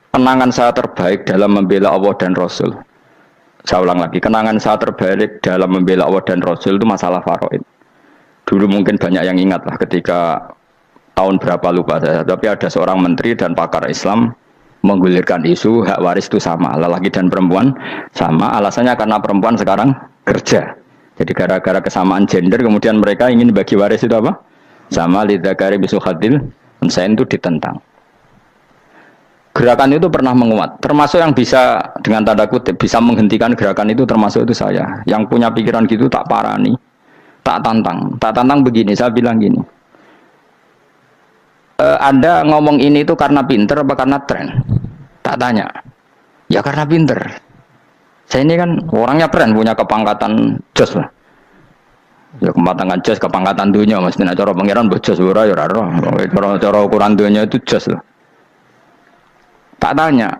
Kenangan saya terbaik dalam membela Allah dan Rasul. Saya ulang lagi, kenangan saya terbaik dalam membela Allah dan Rasul itu masalah faraid. Dulu mungkin banyak yang ingat lah ketika tahun berapa lupa saya, tapi ada seorang menteri dan pakar Islam menggulirkan isu hak waris itu sama, lelaki dan perempuan sama, alasannya karena perempuan sekarang kerja. Jadi gara-gara kesamaan gender kemudian mereka ingin bagi waris itu apa? Sama, lidzakari bisul hadil unsayain itu ditentang. Gerakan itu pernah menguat, termasuk yang bisa dengan tanda kutip bisa menghentikan gerakan itu termasuk itu saya. Yang punya pikiran gitu tak parani, tak tantang begini, saya bilang gini. Anda ngomong ini itu karena pinter apa karena tren? Tak tanya. Ya karena pinter. Saya ini kan orangnya keren, punya kepangkatan jos lah. Ya kepangkatan jos, kepangkatan dunia, mestinya cara pangeran bojos ora ya ora. Cara ukuran dunia itu jos lah. Tak tanya,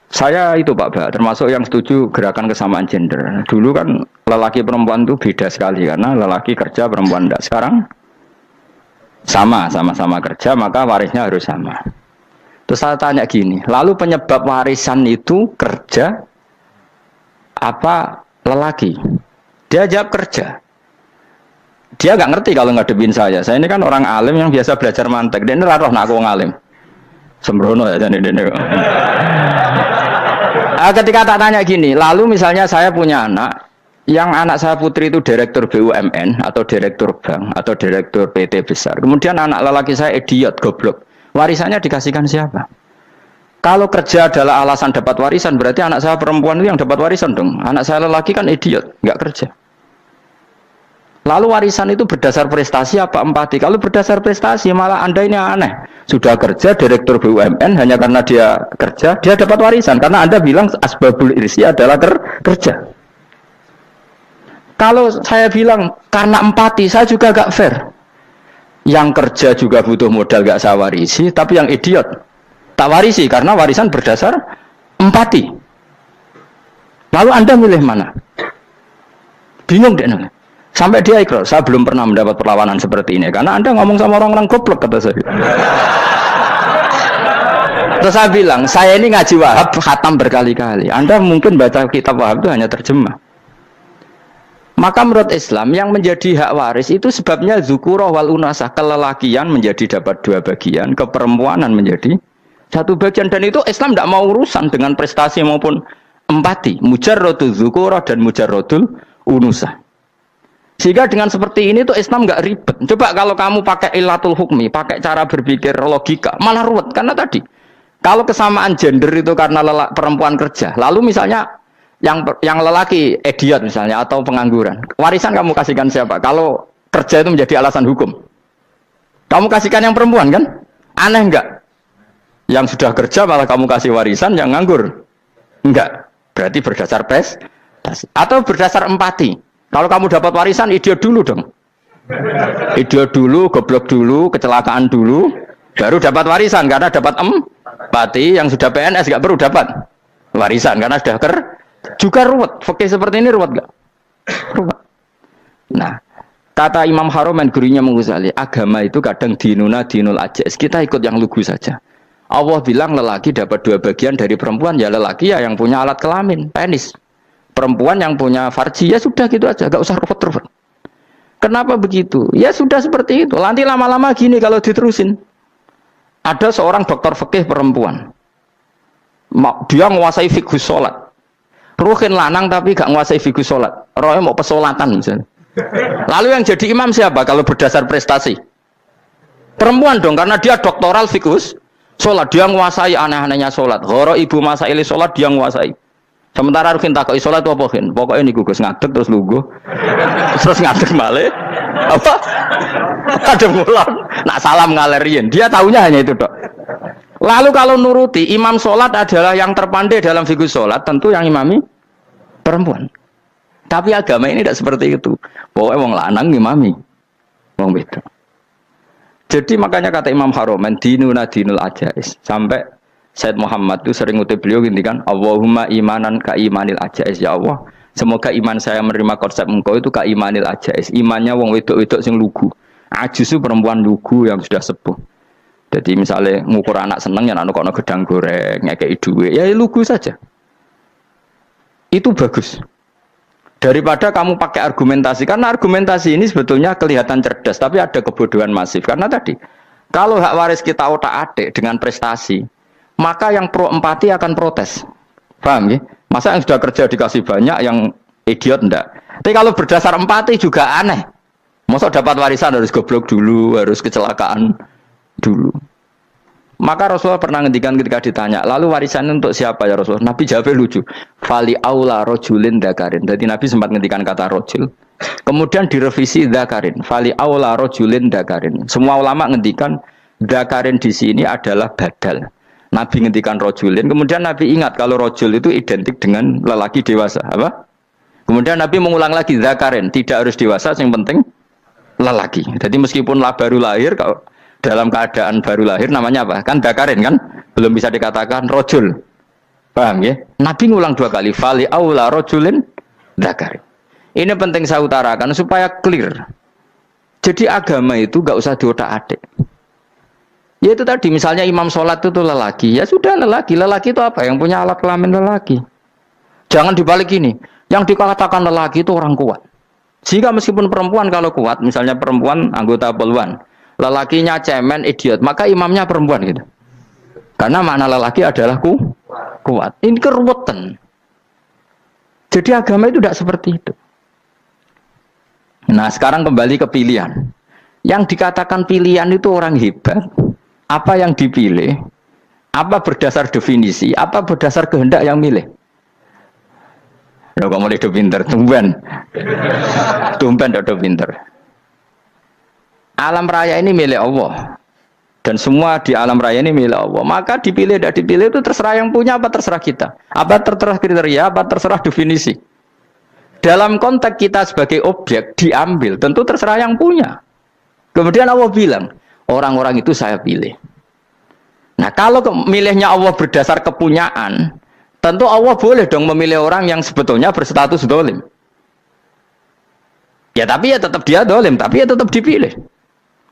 saya itu Pak Ba, termasuk yang setuju gerakan kesamaan gender. Dulu kan lelaki perempuan itu beda sekali karena lelaki kerja perempuan tidak. Sekarang sama-sama kerja maka warisnya harus sama. Terus saya tanya gini, lalu penyebab warisan itu kerja apa lelaki? Dia jawab kerja. Dia nggak ngerti kalau ngadepin saya. Saya ini kan orang alim yang biasa belajar mantek. Dia ini roh nak aku ngalim. Sembrono ya jadi ini. Ketika tak tanya gini, lalu misalnya saya punya anak, yang anak saya putri itu direktur BUMN atau direktur bank atau direktur PT besar. Kemudian anak lelaki saya idiot, goblok. Warisannya dikasihkan siapa? Kalau kerja adalah alasan dapat warisan, berarti anak saya perempuan itu yang dapat warisan dong. Anak saya lelaki kan idiot, nggak kerja. Lalu warisan itu berdasar prestasi apa empati? Kalau berdasar prestasi malah Anda ini aneh. Sudah kerja direktur BUMN hanya karena dia kerja, dia dapat warisan. Karena Anda bilang asbabul irsi adalah kerja. Kalau saya bilang karena empati, saya juga gak fair. Yang kerja juga butuh modal gak saya warisi, tapi yang idiot tak warisi karena warisan berdasar empati. Lalu Anda milih mana? Bingung deh. Sampai dia ikrar, saya belum pernah mendapat perlawanan seperti ini. Karena Anda ngomong sama orang-orang goblok, kata saya. Terus saya bilang, saya ini ngaji Wahab, khatam berkali-kali. Anda mungkin baca kitab Wahab itu hanya terjemah. Maka menurut Islam, yang menjadi hak waris itu sebabnya zukurah wal unasah. Kelelakian menjadi dapat 2 bagian, keperempuanan menjadi 1 bagian. Dan itu Islam tidak mau urusan dengan prestasi maupun empati. Mujarrodul zukurah dan mujarrodul unusah. Sehingga dengan seperti ini tuh Islam nggak ribet. Coba kalau kamu pakai ilatul hukmi, pakai cara berpikir logika, malah ruwet. Karena tadi, kalau kesamaan gender itu karena perempuan kerja, lalu misalnya yang lelaki idiot misalnya atau pengangguran, warisan kamu kasihkan siapa? Kalau kerja itu menjadi alasan hukum, kamu kasihkan yang perempuan kan? Aneh nggak? Yang sudah kerja malah kamu kasih warisan yang nganggur? Enggak. Berarti berdasar prestasi atau berdasar empati. Kalau kamu dapat warisan, idiot dulu dong. Idiot dulu, goblok dulu, kecelakaan dulu, baru dapat warisan karena dapat empati. Yang sudah PNS nggak perlu dapat warisan karena sudah juga ruwet. Fakih seperti ini ruwet nggak? Ruwet. Nah, kata Imam Haromen gurunya Ghazali, agama itu kadang dinuna dinul ajais. Kita ikut yang lugu saja. Allah bilang lelaki dapat 2 bagian dari perempuan, ya lelaki ya yang punya alat kelamin, penis. Perempuan yang punya farji, ya sudah gitu aja, gak usah ruwet-ruwet. Kenapa begitu? Ya sudah seperti itu. Nanti lama-lama gini kalau diterusin. Ada seorang dokter fikih perempuan. Dia menguasai fikih sholat. Ruhin lanang tapi gak menguasai fikih sholat. Rohnya mau pesolatan misalnya. Lalu yang jadi imam siapa kalau berdasar prestasi? Perempuan dong, karena dia doktoral fikih sholat. Dia menguasai aneh-anehnya sholat. Goro ibu masaili sholat dia menguasai. Sementara Rukin takoi sholat itu apa Rukin? Pokoknya ini gugus ngadeg terus lugu, terus ngadeg balik, apa? Ada ngulang, nak salam ngalerin. Dia tahunya hanya itu dok. Lalu kalau nuruti imam sholat adalah yang terpandai dalam fikih sholat, tentu yang imami perempuan. Tapi agama ini tidak seperti itu. Pokoknya wong lanang imami, wong beda. Jadi makanya kata Imam Haromen dinuna dinul ajais sampai Said Muhammad itu sering ngutip beliau gini kan, Allahumma imanan ka imanil ajais, ya Allah. Semoga iman saya menerima konsep engkau itu ka imanil ajais. Imannya wong wedok-wedok sing lugu. Ajus itu perempuan lugu yang sudah sepuh. Jadi misalnya ngukur anak seneng ya anak kono gedang goreng, ngekei duit, ya lugu saja. Itu bagus. Daripada kamu pakai argumentasi, karena argumentasi ini sebetulnya kelihatan cerdas, tapi ada kebodohan masif. Karena tadi, kalau hak waris kita otak-atik dengan prestasi, maka yang pro empati akan protes. Paham ya? Masa yang sudah kerja dikasih banyak, yang idiot enggak? Tapi kalau berdasar empati juga aneh. Masa dapat warisan harus goblok dulu, harus kecelakaan dulu. Maka Rasulullah pernah ngendikan ketika ditanya, lalu warisannya untuk siapa ya Rasulullah? Nabi jawabnya lucu. Fali aula rojulin dakarin. Jadi Nabi sempat ngendikan kata rojul. Kemudian direvisi dakarin. Fali aula rojulin dakarin. Semua ulama ngendikan dakarin di sini adalah badal. Nabi ngendikan rojulin. Kemudian Nabi ingat kalau rojul itu identik dengan lelaki dewasa. Apa? Kemudian Nabi mengulang lagi dakarin. Tidak harus dewasa, yang penting lelaki. Jadi meskipun baru lahir, kalau dalam keadaan baru lahir namanya apa? Kan dakarin kan? Belum bisa dikatakan rojul. Paham ya? Nabi ngulang 2 kali. Fali aula rojulin dakarin. Ini penting saya utarakan supaya clear. Jadi agama itu gak usah diotak-atik. Ya itu tadi misalnya imam sholat itu lelaki. Ya sudah lelaki. Lelaki itu apa? Yang punya alat kelamin lelaki. Jangan dibalik ini. Yang dikatakan lelaki itu orang kuat. Jika meskipun perempuan kalau kuat, misalnya perempuan anggota poluan, lelakinya cemen, idiot, maka imamnya perempuan gitu. Karena makna lelaki adalah kuat. Ini keruwetan. Jadi agama itu tidak seperti itu. Nah sekarang kembali ke pilihan. Yang dikatakan pilihan itu orang hebat. Apa yang dipilih? Apa berdasar definisi? Apa berdasar kehendak yang milih? Loh kamu udah pinter, tumben udah pinter. Alam raya ini milik Allah. Dan semua di alam raya ini milik Allah. Maka dipilih tidak dipilih itu terserah yang punya apa terserah kita. Apa terserah kriteria, apa terserah definisi. Dalam konteks kita sebagai objek diambil, tentu terserah yang punya. Kemudian Allah bilang, orang-orang itu saya pilih. Nah kalau milihnya Allah berdasar kepunyaan, tentu Allah boleh dong memilih orang yang sebetulnya berstatus dolim. Ya tapi ya tetap dia dolim, tapi ya tetap dipilih.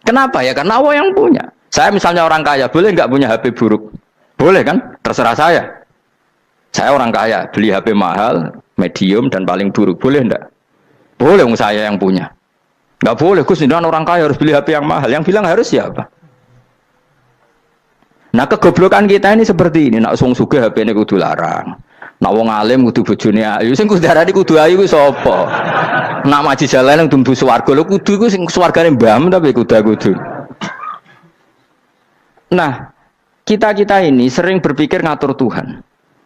Kenapa ya? Karena Allah yang punya. Saya misalnya orang kaya, boleh nggak punya HP buruk? Boleh kan? Terserah saya. Saya orang kaya, beli HP mahal, medium dan paling buruk. Boleh enggak? Boleh, saya yang punya. Nggak boleh, Gus, ini orang kaya harus beli HP yang mahal. Yang bilang harus siapa? Nah kegoblokan kita ini seperti ini. Nak sung sugih HP ini kudu larang. Nak wong alim kudu bojone ayu. Sing kudu darani kudu ayu kuwi sapa? Nak maji jalan yang tumbuh swarga lho kudu iku sing swargane mbahmu tapi kudu. Nah, kita ini sering berpikir ngatur Tuhan.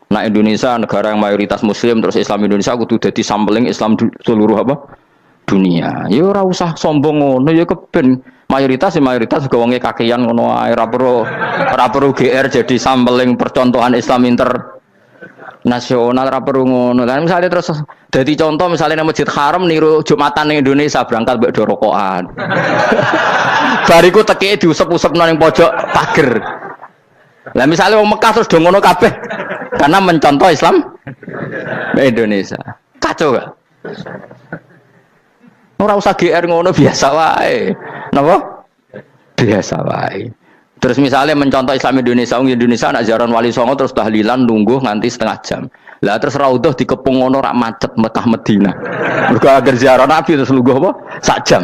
Nah, Indonesia negara yang mayoritas muslim terus Islam Indonesia kudu dadi sampling Islam seluruh dunia. Ya ora usah sombong ngono ya keben. Mayoritas juga wonge kakean ngono ae ora perlu GR jadi sampling percontohan Islam internasional ora perlu ngono. Lah misale terus dadi contoh misalnya nang Masjid Haram niru Jumatan ning Indonesia berangkat mbek do rokokan. Bariku tekike diusep-usepno ning pojok pager. Lah misalnya wong Mekah terus do ngono kabeh karena mencontoh Islam Indonesia. Kacau gak? Ora usah GR ngono biasa wae. Napa? Biasa wae. Terus misalnya mencontoh Islam Indonesia, Indonesia nak ziarah Wali Songo terus tahlilan nunggu nganti setengah jam. Lah terus raudhah dikepung ngono rak macet Mekah Madinah. Mergo agar ziarah Nabi terus lungguh apa? Sak jam.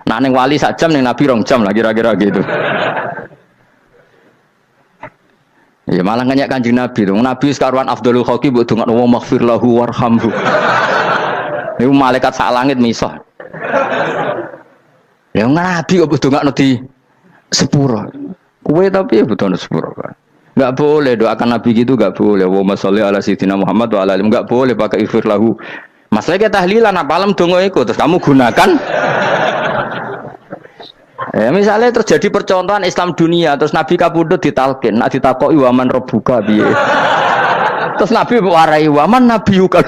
Nah ning wali sak jam ning Nabi 2 jam lah kira-kira gitu. Ya malah nganyak Kanjeng Nabi tuh. Nabi sekaruan afdhalul khalqi mbok dongakno wa maghfir lahu warhamhu. Niku malaikat sak langit misah. Ya Nabi kok dongakno di sepuro. Kowe tapi ya butuh sepuro kan. Enggak boleh doakan Nabi gitu enggak boleh. Wa sholli ala sayyidina Muhammad wa ala alihi enggak boleh pakai ighfir lahu. Masalah kita tahlilan apa alam donga iku terus kamu gunakan. Misalnya terjadi percontohan Islam dunia terus Nabi kapundhut ditalkin, nak ditakoki waman rabbuka piye. Terus Nabi warai waman nabiyuka.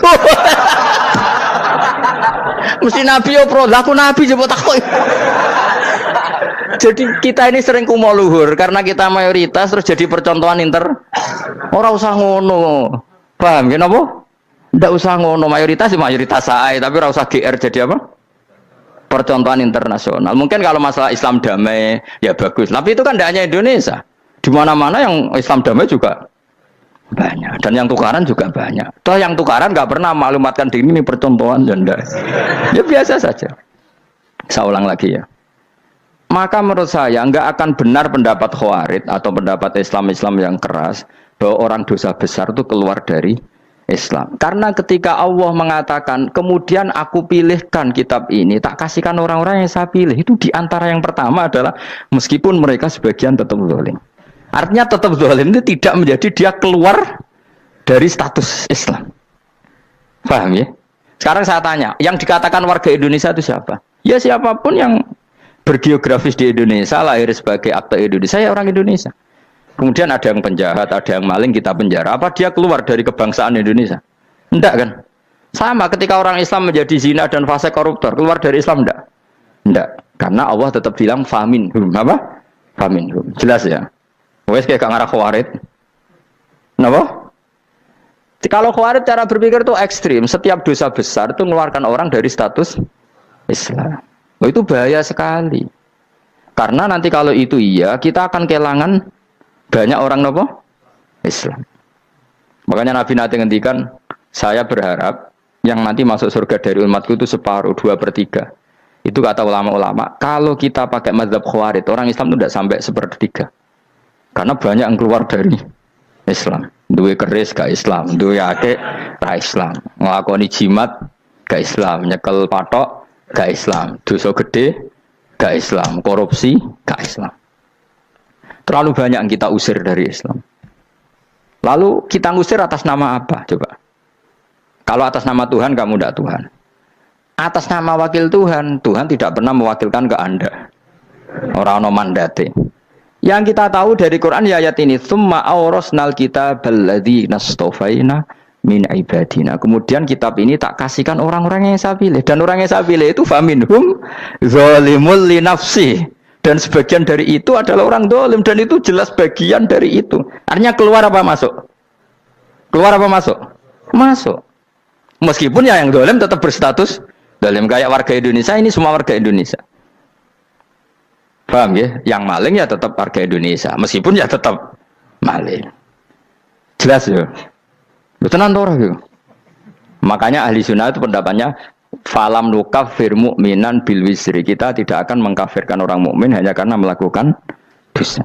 Mesti Nabi yo pro, lah aku Nabi coba takoki. Jadi kita ini sering kumo luhur karena kita mayoritas terus jadi percontohan ora usah ngono. Paham ya napa? Ndak usah ngono, mayoritas sae tapi ora usah GR jadi apa? percontohan internasional. Mungkin kalau masalah Islam damai ya bagus. Tapi itu kan tidak hanya Indonesia. Di mana-mana yang Islam damai juga banyak. Dan yang tukaran juga banyak. Toh yang tukaran nggak pernah maklumatkan diri ini percontohan janda. Ya biasa saja. Saya ulang lagi ya. Maka menurut saya nggak akan benar pendapat Khawarij atau pendapat Islam yang keras bahwa orang dosa besar itu keluar dari Islam. Karena ketika Allah mengatakan, kemudian aku pilihkan kitab ini, tak kasihkan orang-orang yang saya pilih. Itu diantara yang pertama adalah meskipun mereka sebagian tetap zalim. Artinya tetap zalim itu tidak menjadi dia keluar dari status Islam. Paham ya? Sekarang saya tanya, yang dikatakan warga Indonesia itu siapa? Ya siapapun yang bergeografis di Indonesia, lahir sebagai akte Indonesia, ya orang Indonesia. Kemudian ada yang penjahat, ada yang maling, kita penjara. Apa dia keluar dari kebangsaan Indonesia? Enggak kan? Sama ketika orang Islam menjadi zina dan fase koruptor, keluar dari Islam enggak? Enggak. Karena Allah tetap bilang faminhum. Apa? Faminhum. Jelas ya? Wes kayak ngarah Khawarij. Kenapa? Kalau Khawarij cara berpikir itu ekstrim. Setiap dosa besar itu mengeluarkan orang dari status Islam. Oh, itu bahaya sekali. Karena nanti kalau itu iya, kita akan kehilangan banyak orang nopo Islam. Makanya Nabi nanti ngendikan, saya berharap yang nanti masuk surga dari umatku itu separuh, 2/3. Itu kata ulama-ulama. Kalau kita pakai mazhab Khawarij, orang Islam itu tidak sampai 1/3. Karena banyak yang keluar dari Islam. Duwe keris gak Islam, duwe akeh ra Islam, nglakoni jimat gak Islam, nyekel patok gak Islam, dosa gede gak Islam, korupsi gak Islam. Terlalu banyak yang kita usir dari Islam. Lalu kita ngusir atas nama apa? Coba. Kalau atas nama Tuhan, kamu tidak Tuhan. Atas nama wakil Tuhan, Tuhan tidak pernah mewakilkan ke Anda. Orang-orang mandate. Yang kita tahu dari Quran ya ayat ini, tsumma awrasnal kitabal ladzina astafaina min ibadina. Kemudian kitab ini tak kasihkan orang-orang yang saya pilih. Dan orang yang saya pilih itu faminhum zalimul li nafsi. Dan sebagian dari itu adalah orang dolim. Dan itu jelas bagian dari itu. Artinya keluar apa masuk? Keluar apa masuk? Masuk. Meskipun ya yang dolim tetap berstatus dolim. Kayak warga Indonesia, ini semua warga Indonesia. Paham ya? Yang maling ya tetap warga Indonesia. Meskipun ya tetap maling. Jelas ya? Betul nanti. Makanya ahli sunnah itu pendapatnya falam nukafir mu'minan bil wisri. Kita tidak akan mengkafirkan orang mukmin hanya karena melakukan dosa.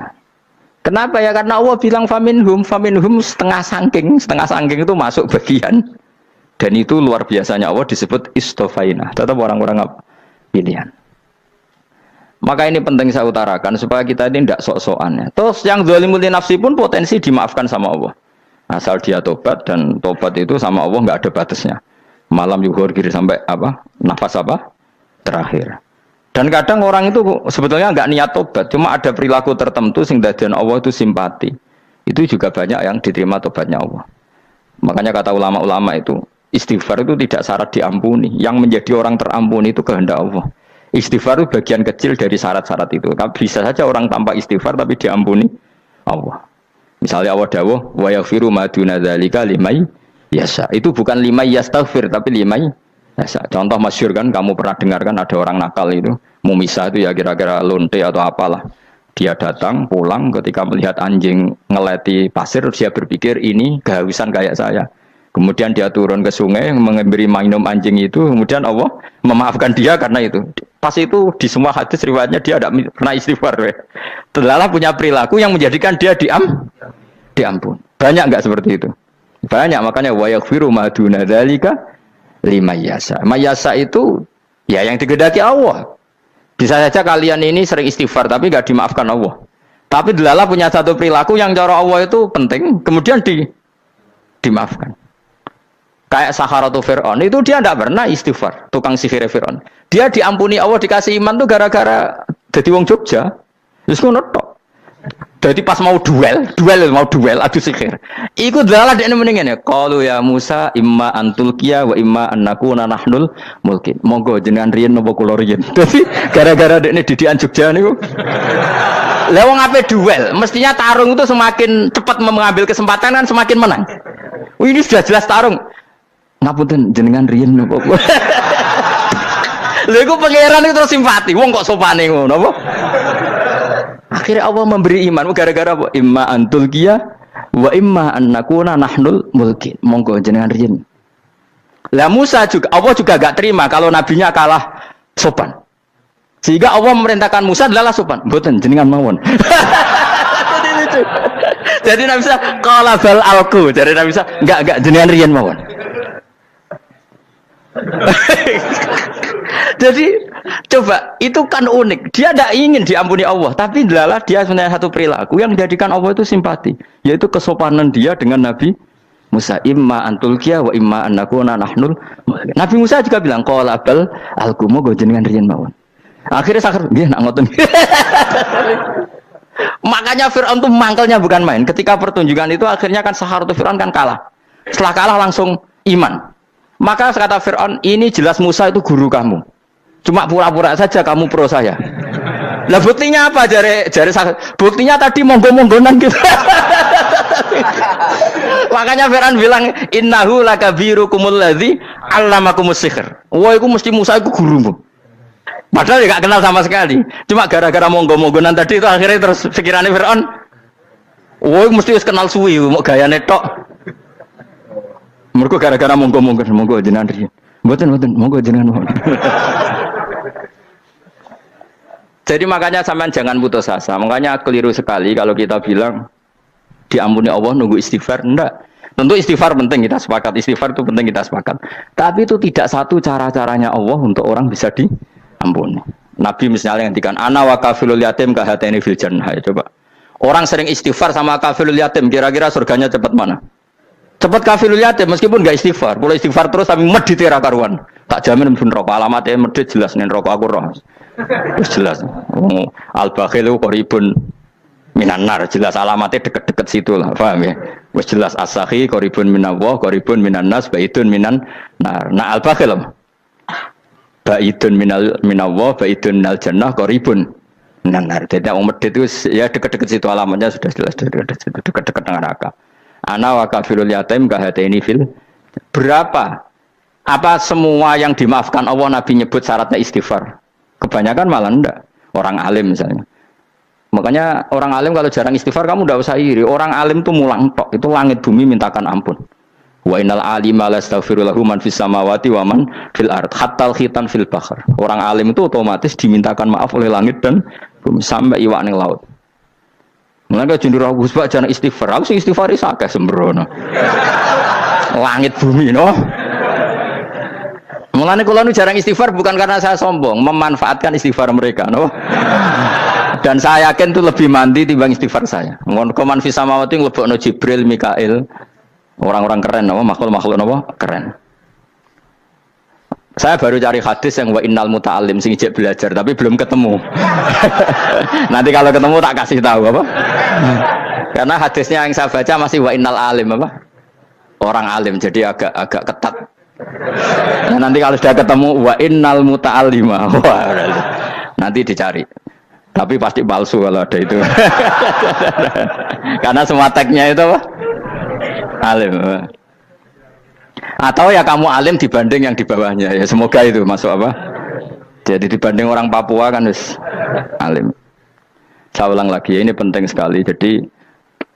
Kenapa ya? Karena Allah bilang faminhum setengah sangking itu masuk bagian. Dan itu luar biasanya Allah disebut istofaina. Tetap orang-orang pilihan. Maka ini penting saya utarakan supaya kita ini tidak sok-sokan ya. Terus yang zalimul li nafsi pun potensi dimaafkan sama Allah. Asal dia tobat, dan tobat itu sama Allah nggak ada batasnya. Malam yuhur kiri sampai apa? Nafas apa? Terakhir. Dan kadang orang itu sebetulnya nggak niat tobat, cuma ada perilaku tertentu sehingga dadian Allah itu simpati. Itu juga banyak yang diterima tobatnya Allah. Makanya kata ulama-ulama itu, istighfar itu tidak syarat diampuni. Yang menjadi orang terampuni itu kehendak Allah. Istighfar itu bagian kecil dari syarat-syarat itu. Bisa saja orang tanpa istighfar tapi diampuni Allah. Misalnya Allah dawuh wa yaghfiru ma duna dzalika liman yasha. Itu bukan liman yastaghfir tapi liman yasha. Contoh masyhur kan, kamu pernah dengarkan ada orang nakal itu, mumisah itu ya kira-kira lonte atau apalah. Dia datang pulang ketika melihat anjing ngeleti pasir, dia berpikir ini kehausan kayak saya. Kemudian dia turun ke sungai memberi minum anjing itu, kemudian Allah memaafkan dia karena itu. Pas itu di semua hadis riwayatnya dia tidak pernah istighfar. Terlalu punya perilaku yang menjadikan dia diampun. Banyak enggak seperti itu? Banyak, makanya wa yaghfiru ma duna dzalika liman yasha. Mayasa itu ya yang digedaki Allah. Bisa saja kalian ini sering istighfar tapi enggak dimaafkan Allah. Tapi delala punya satu perilaku yang cara Allah itu penting, kemudian dimaafkan. Kayak Saharatu Fir'aun, itu dia tidak pernah istighfar, tukang sihir Fir'aun. Dia diampuni Allah, dikasih iman tuh gara-gara jadi wong Jogja. Terus ngono tok. Jadi pas mau duel adu sihir. Iku dalah dekne mendingan ya. Qalu ya Musa imma antulqiya wa imma annakuna nahnul mulkin. Monggo jenengan riyen napa kula riyen. Dadi gara-gara dekne didikan Jogja niku. Lah wong ape duel, mestinya tarung itu semakin cepat mengambil kesempatan kan semakin menang. Ini sudah jelas tarung. Ngapunten jenengan riyen napa. Lha iku pangeran itu terus simpati. Wong kok sopane ngono apa? Akhirnya Allah memberi iman gara-gara apa? Imma antul kia wa imma an nakuna nahnul mulkin. Monggo jenengan riyen. Lah Musa juga Allah juga gak terima kalau nabinya kalah sopan. Sehingga Allah memerintahkan Musa adalah sopan. Mboten jenengan mawon. Jadi Nabi Musa qala bal alqu. Jadi Nabi Musa enggak jenengan riyen mawon. Jadi coba itu kan unik. Dia tidak ingin diampuni Allah, tapi adalah dia sebenarnya satu perilaku yang menjadikan Allah itu simpati, yaitu kesopanan dia dengan Nabi Musa. Imma antulkiya wa imma annakuna nahnul. Nabi Musa juga bilang qala bal alqu go jenengan riyen mawon. Akhirnya sakar nggih nak ngoten. Makanya Firaun tuh mangkelnya bukan main. Ketika pertunjukan itu akhirnya kan Saharatu Firaun kan kalah. Setelah kalah langsung iman. Maka kata Firaun, ini jelas Musa itu guru kamu. Cuma pura-pura saja kamu pro saya. Lah buktinya apa? Jare buktinya tadi monggo-monggonan gitu. Makanya Firaun bilang innahu lakabirukumul ladzi 'allamakumus sihr. Wah, iku mesti Musa iku gurumu. Padahal dia gak kenal sama sekali. Cuma gara-gara monggo-monggonan tadi itu akhirnya terus pikirannya Firaun. Wah, mesti wis kenal suwi mau gayane tok. Mergo gara-gara monggo jenengan riyen. Mboten monggo jenengan. Jadi makanya sampean jangan putus asa. Makanya keliru sekali kalau kita bilang diampuni Allah nunggu istighfar. Enggak. Tentu istighfar penting, kita sepakat. Istighfar itu penting, kita sepakat. Tapi itu tidak satu cara-caranya Allah untuk orang bisa diampuni. Nabi misalnya ngendikan ana wa kafilul yatim kahateni fil jannah. Coba. Orang sering istighfar sama kafilul yatim, kira-kira surganya cepat mana? Cepat kafilul yatim meskipun enggak istighfar. Kalau istighfar terus tapi medit ra karuan. Tak jamin pun rokok alamatnya medit jelas nen rokok aku roh. Terus jelas. Al-bakhilu qaribun minan nar, jelas alamatnya deket-deket situ lah, paham ya? Wis jelas as-sakhi qaribun minallah, qaribun minan nas, baidun minan nar. Nah al-bakhil baidun minallah, baidun minal jannah, qaribun minan nar. Jadi wong medit itu ya deket-deket situ alamatnya sudah jelas deket-deket dengan neraka. Ana wa kafilul yatim kahateni fil. Berapa? Apa semua yang dimaafkan Allah Nabi nyebut syaratnya istighfar? Kebanyakan malah enggak. Orang alim misalnya. Makanya orang alim kalau jarang istighfar kamu enggak usah iri. Orang alim tuh mulang tok. Itu langit bumi mintakan ampun. Wa innal alima la astaghfiru lahu man fis samawati wa man fil ard hatta al khitan fil bahr. Orang alim itu otomatis dimintakan maaf oleh langit dan bumi sampai iwak ning laut. Mulane jendur aku sebab jarang istighfar. Aku sing istighfar is akeh sembrono. Langit bumi no. Mulane kula nu jarang istighfar bukan karena saya sombong, memanfaatkan istighfar mereka, no. Dan saya yakin itu lebih mandi timbang istighfar saya. Ngon koman fi samawati nglebokno Jibril, Mikail. Orang-orang keren no, makhluk-makhluk no, keren. Saya baru cari hadis yang wa innal muta'allim sing ijek belajar tapi belum ketemu. Nanti kalau ketemu tak kasih tahu apa? Karena hadisnya yang saya baca masih wa innal alim apa? Orang alim jadi agak ketat. Nah, nanti kalau sudah ketemu wa innal muta'allima. Wah, nanti dicari. Tapi pasti palsu kalau ada itu. Karena semua tagnya itu apa? Alim. Atau ya kamu alim dibanding yang di bawahnya. Ya semoga itu masuk apa? Jadi dibanding orang Papua kan harus alim. Saya ulang lagi, ini penting sekali. Jadi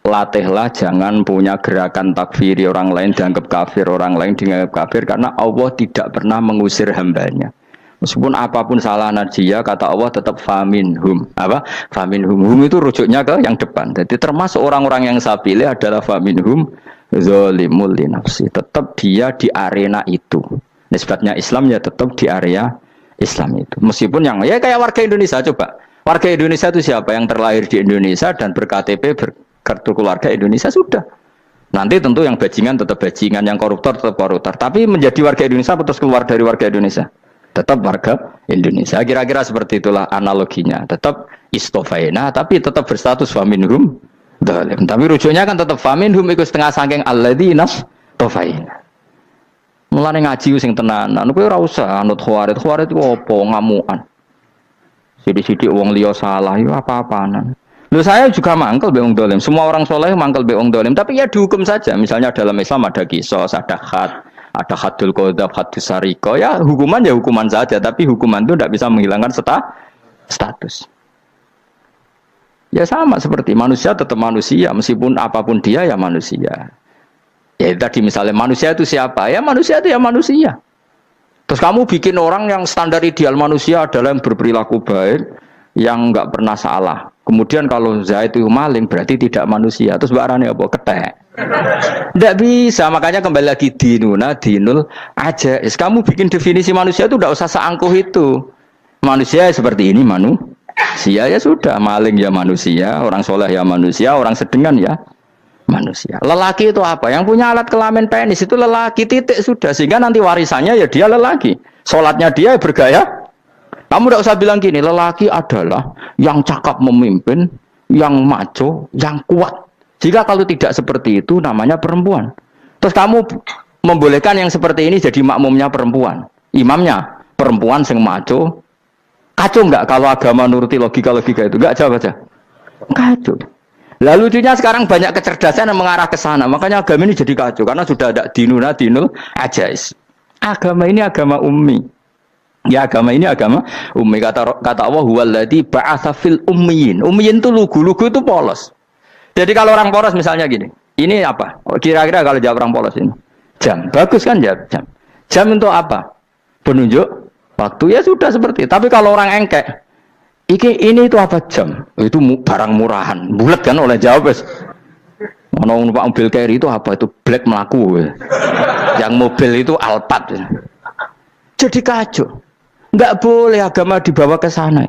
latihlah jangan punya gerakan takfiri orang lain dianggap kafir, orang lain dianggap kafir, karena Allah tidak pernah mengusir hambanya. Meskipun apapun salah najiyah, kata Allah tetap faminhum. Apa? Faminhum. Hum itu rujuknya ke yang depan. Jadi termasuk orang-orang yang saya pilih adalah faminhum zalimul li nafsi. Tetap dia di arena itu. Nisbatnya Islam ya tetap di area Islam itu. Meskipun yang ya kayak warga Indonesia coba. Warga Indonesia itu siapa yang terlahir di Indonesia dan ber-KTP kartu keluarga Indonesia sudah. Nanti tentu yang bajingan tetap bajingan, yang koruptor tetap koruptor. Tapi menjadi warga Indonesia terus keluar dari warga Indonesia. Tetap warga Indonesia. Kira-kira seperti itulah analoginya. Tetap istofaina, tapi tetap berstatus faminhum zalim. Tapi rujuknya kan tetap faminhum ikut setengah sangking alladzinas tofaina. Mulane ngaji sing tenanan. Kowe ora usah anut khawarit. Khawarit ku opo ngamukan. Sidik-sidik wong liya salah yo apa-apaan. Loh saya juga mangkel be wong dolim. Semua orang soleh mangkel be wong dolim. Tapi ya dihukum saja. Misalnya dalam Islam ada kisos, ada khat, ada hadul qadzaf, hadus sariko. Ya hukuman ya hukuman saja, tapi hukuman itu tidak bisa menghilangkan status. Ya sama seperti manusia tetap manusia, meskipun apapun dia ya manusia. Ya tadi misalnya manusia itu siapa? Ya manusia itu ya manusia. Terus kamu bikin orang yang standar ideal manusia adalah yang berperilaku baik, yang nggak pernah salah. Kemudian kalau Zaid itu maling berarti tidak manusia. Terus barangnya apa? Ketek. Tidak bisa. Makanya kembali lagi dinul aja. Kamu bikin definisi manusia itu tidak usah seangkuh itu. Manusia seperti ini manusia ya sudah. Maling ya manusia, orang soleh ya manusia, orang sedengan ya manusia. Lelaki itu apa? Yang punya alat kelamin penis itu lelaki, titik sudah. Sehingga nanti warisannya ya dia lelaki. Sholatnya dia bergaya. Kamu tidak usah bilang gini, lelaki adalah yang cakap memimpin, yang maco, yang kuat. Jika kalau tidak seperti itu namanya perempuan. Terus kamu membolehkan yang seperti ini jadi makmumnya perempuan. Imamnya perempuan sing maco. Kacau enggak kalau agama nuruti logika-logika itu? Enggak jawab aja. Kacau. Lalu lucunya sekarang banyak kecerdasan yang mengarah ke sana. Makanya agama ini jadi kacau. Karena sudah ada dinul ajais. Agama ini agama ummi. Ya agama ini agama ummi. Kata Allah huwallazi ba'atsa fil ummiyin. Ummiyin itu lugu itu polos. Jadi kalau orang polos misalnya gini. Ini apa? Kira-kira kalau jawab orang polos ini. Jam. Bagus kan jawab jam. Jam untuk apa? Penunjuk waktu ya sudah seperti itu. Tapi kalau orang engkek, ini itu apa jam? Itu barang murahan. Bulat kan oleh jawab. Ono numpak mobil carry itu apa? Itu black melaku. Yang mobil itu Alphard. Jadi kacau. Enggak boleh agama dibawa ke sana.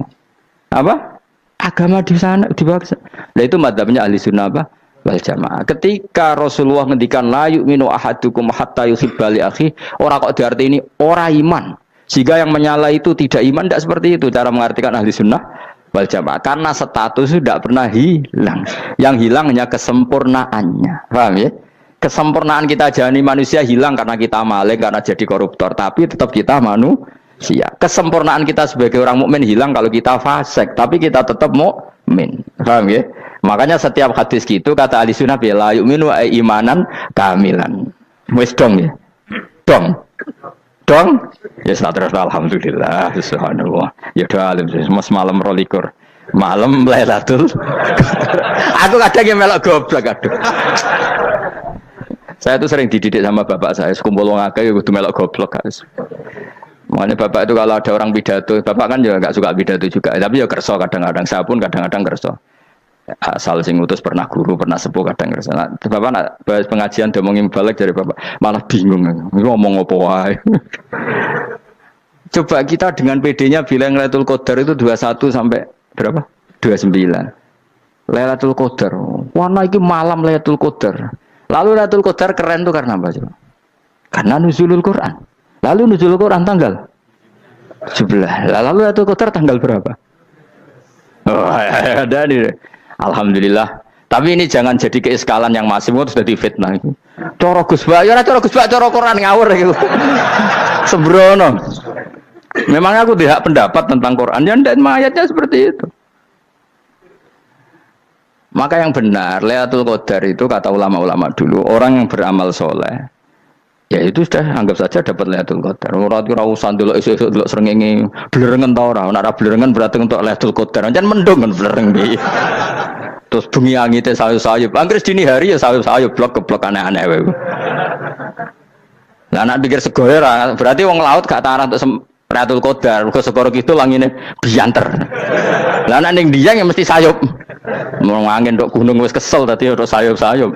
Apa? Agama di sana dibawa ke sana. Nah itu madzhabnya ahli sunnah apa? Wal jamaah. Ketika Rasulullah ngendikan la yu'minu ahadukum hatta yuhibba li akhi, ora kok diarti ini ora iman. Jika yang menyala itu tidak iman, tidak seperti itu cara mengartikan ahli sunnah wal jamaah. Karena status tidak pernah hilang. Yang hilang hanya kesempurnaannya. Paham ya? Kesempurnaan kita jadi manusia hilang karena kita maling, karena jadi koruptor. Tapi tetap kita manusia. Kesempurnaan kita sebagai orang mukmin hilang kalau kita fasik, tapi kita tetap mukmin. Paham ya? Makanya setiap hadis gitu kata ahli sunnah la yu'minu imanan kamilan. Wis dong ya. Dong. Ya terus alhamdulillah subhanallah. Ya doa alim semalam 12. Malam Lailatul. Aku kadang yang melok goblok aduh. Saya tuh sering dididik sama bapak saya, sekumpul wong akeh ya kudu melok goblok guys. Makanya bapak itu kalau ada orang pidato, bapak kan juga nggak suka pidato juga, tapi ya kerso kadang-kadang, saya pun kadang-kadang kerso. Asal sing utus pernah guru, pernah sepuh kadang kerso. Nah, bapak nak bahas pengajian ngomongin balik dari bapak, malah bingung, ngomong apa wae. Coba kita dengan PD-nya bilang Lailatul Qadar itu 21 sampai berapa? 29. Lailatul Qadar. Warna itu malam Lailatul Qadar. Lalu Lailatul Qadar keren tuh karena apa coba? Karena nuzulul Quran. Lalu nuzulul Quran tanggal 17. Lalu Lailatul Qadar tanggal berapa? Oh, ada nih. Alhamdulillah. Tapi ini jangan jadi keiskalan yang masif itu sudah difitnah itu. Coro Gus Bak, ya coro Gus Bak, coro Quran ngawur gitu. Sembrono. Memang aku tidak pendapat tentang Quran, dan ayatnya seperti itu. Maka yang benar, Lailatul Qadar itu kata ulama-ulama dulu, orang yang beramal soleh, ya itu sudah anggap saja dapat Lailatul Qadar. Ora usah ndelok esuk-esuk ndelok srengenge blerengen ta ora. Nek ora blerengen berarti untuk Lailatul Qadar. Jan mendung kan blereng piye. Terus bengi angite sayup-sayup. Anggere dini hari ya sayup-sayup blok-blok aneh-aneh wae. Lah nek pikir sego ora, berarti wong laut gak tarah untuk Lailatul Qadar. Mergo segoro kitu langine bianter. Lah nek ning Dieng ya mesti sayup. Mau angin tok gunung wis kesel dadi ora sayup-sayup.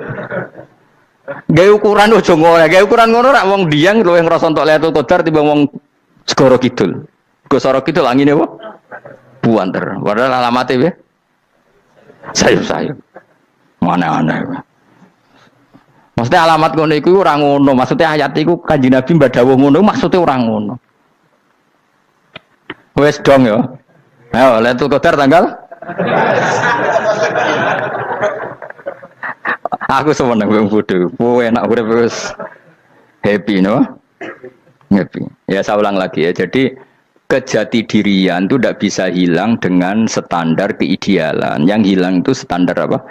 Gawe ukuran ojo ngono, gawe ukuran ngono rak wong Dieng luwih ngrasa entuk Lailatul Qadar timbang wong Segoro Kidul. Segoro Kidul angine apa? Buanter. Padahal alamate piye? Sayup-sayup. Mana-mana. Maksudnya alamat ngono iku ora ngono, maksudnya ayat iku Kanjeng Nabi mbadhawuh ngono, maksudnya ora ngono. Wes dong ya. Ayo Lailatul Qadar tanggal aku seneng wong bodho. Kowe enak urip wis happy no? Happy. Ya saya ulang lagi ya. Jadi kejati dirian itu tidak bisa hilang dengan standar keidealan. Yang hilang itu standar apa?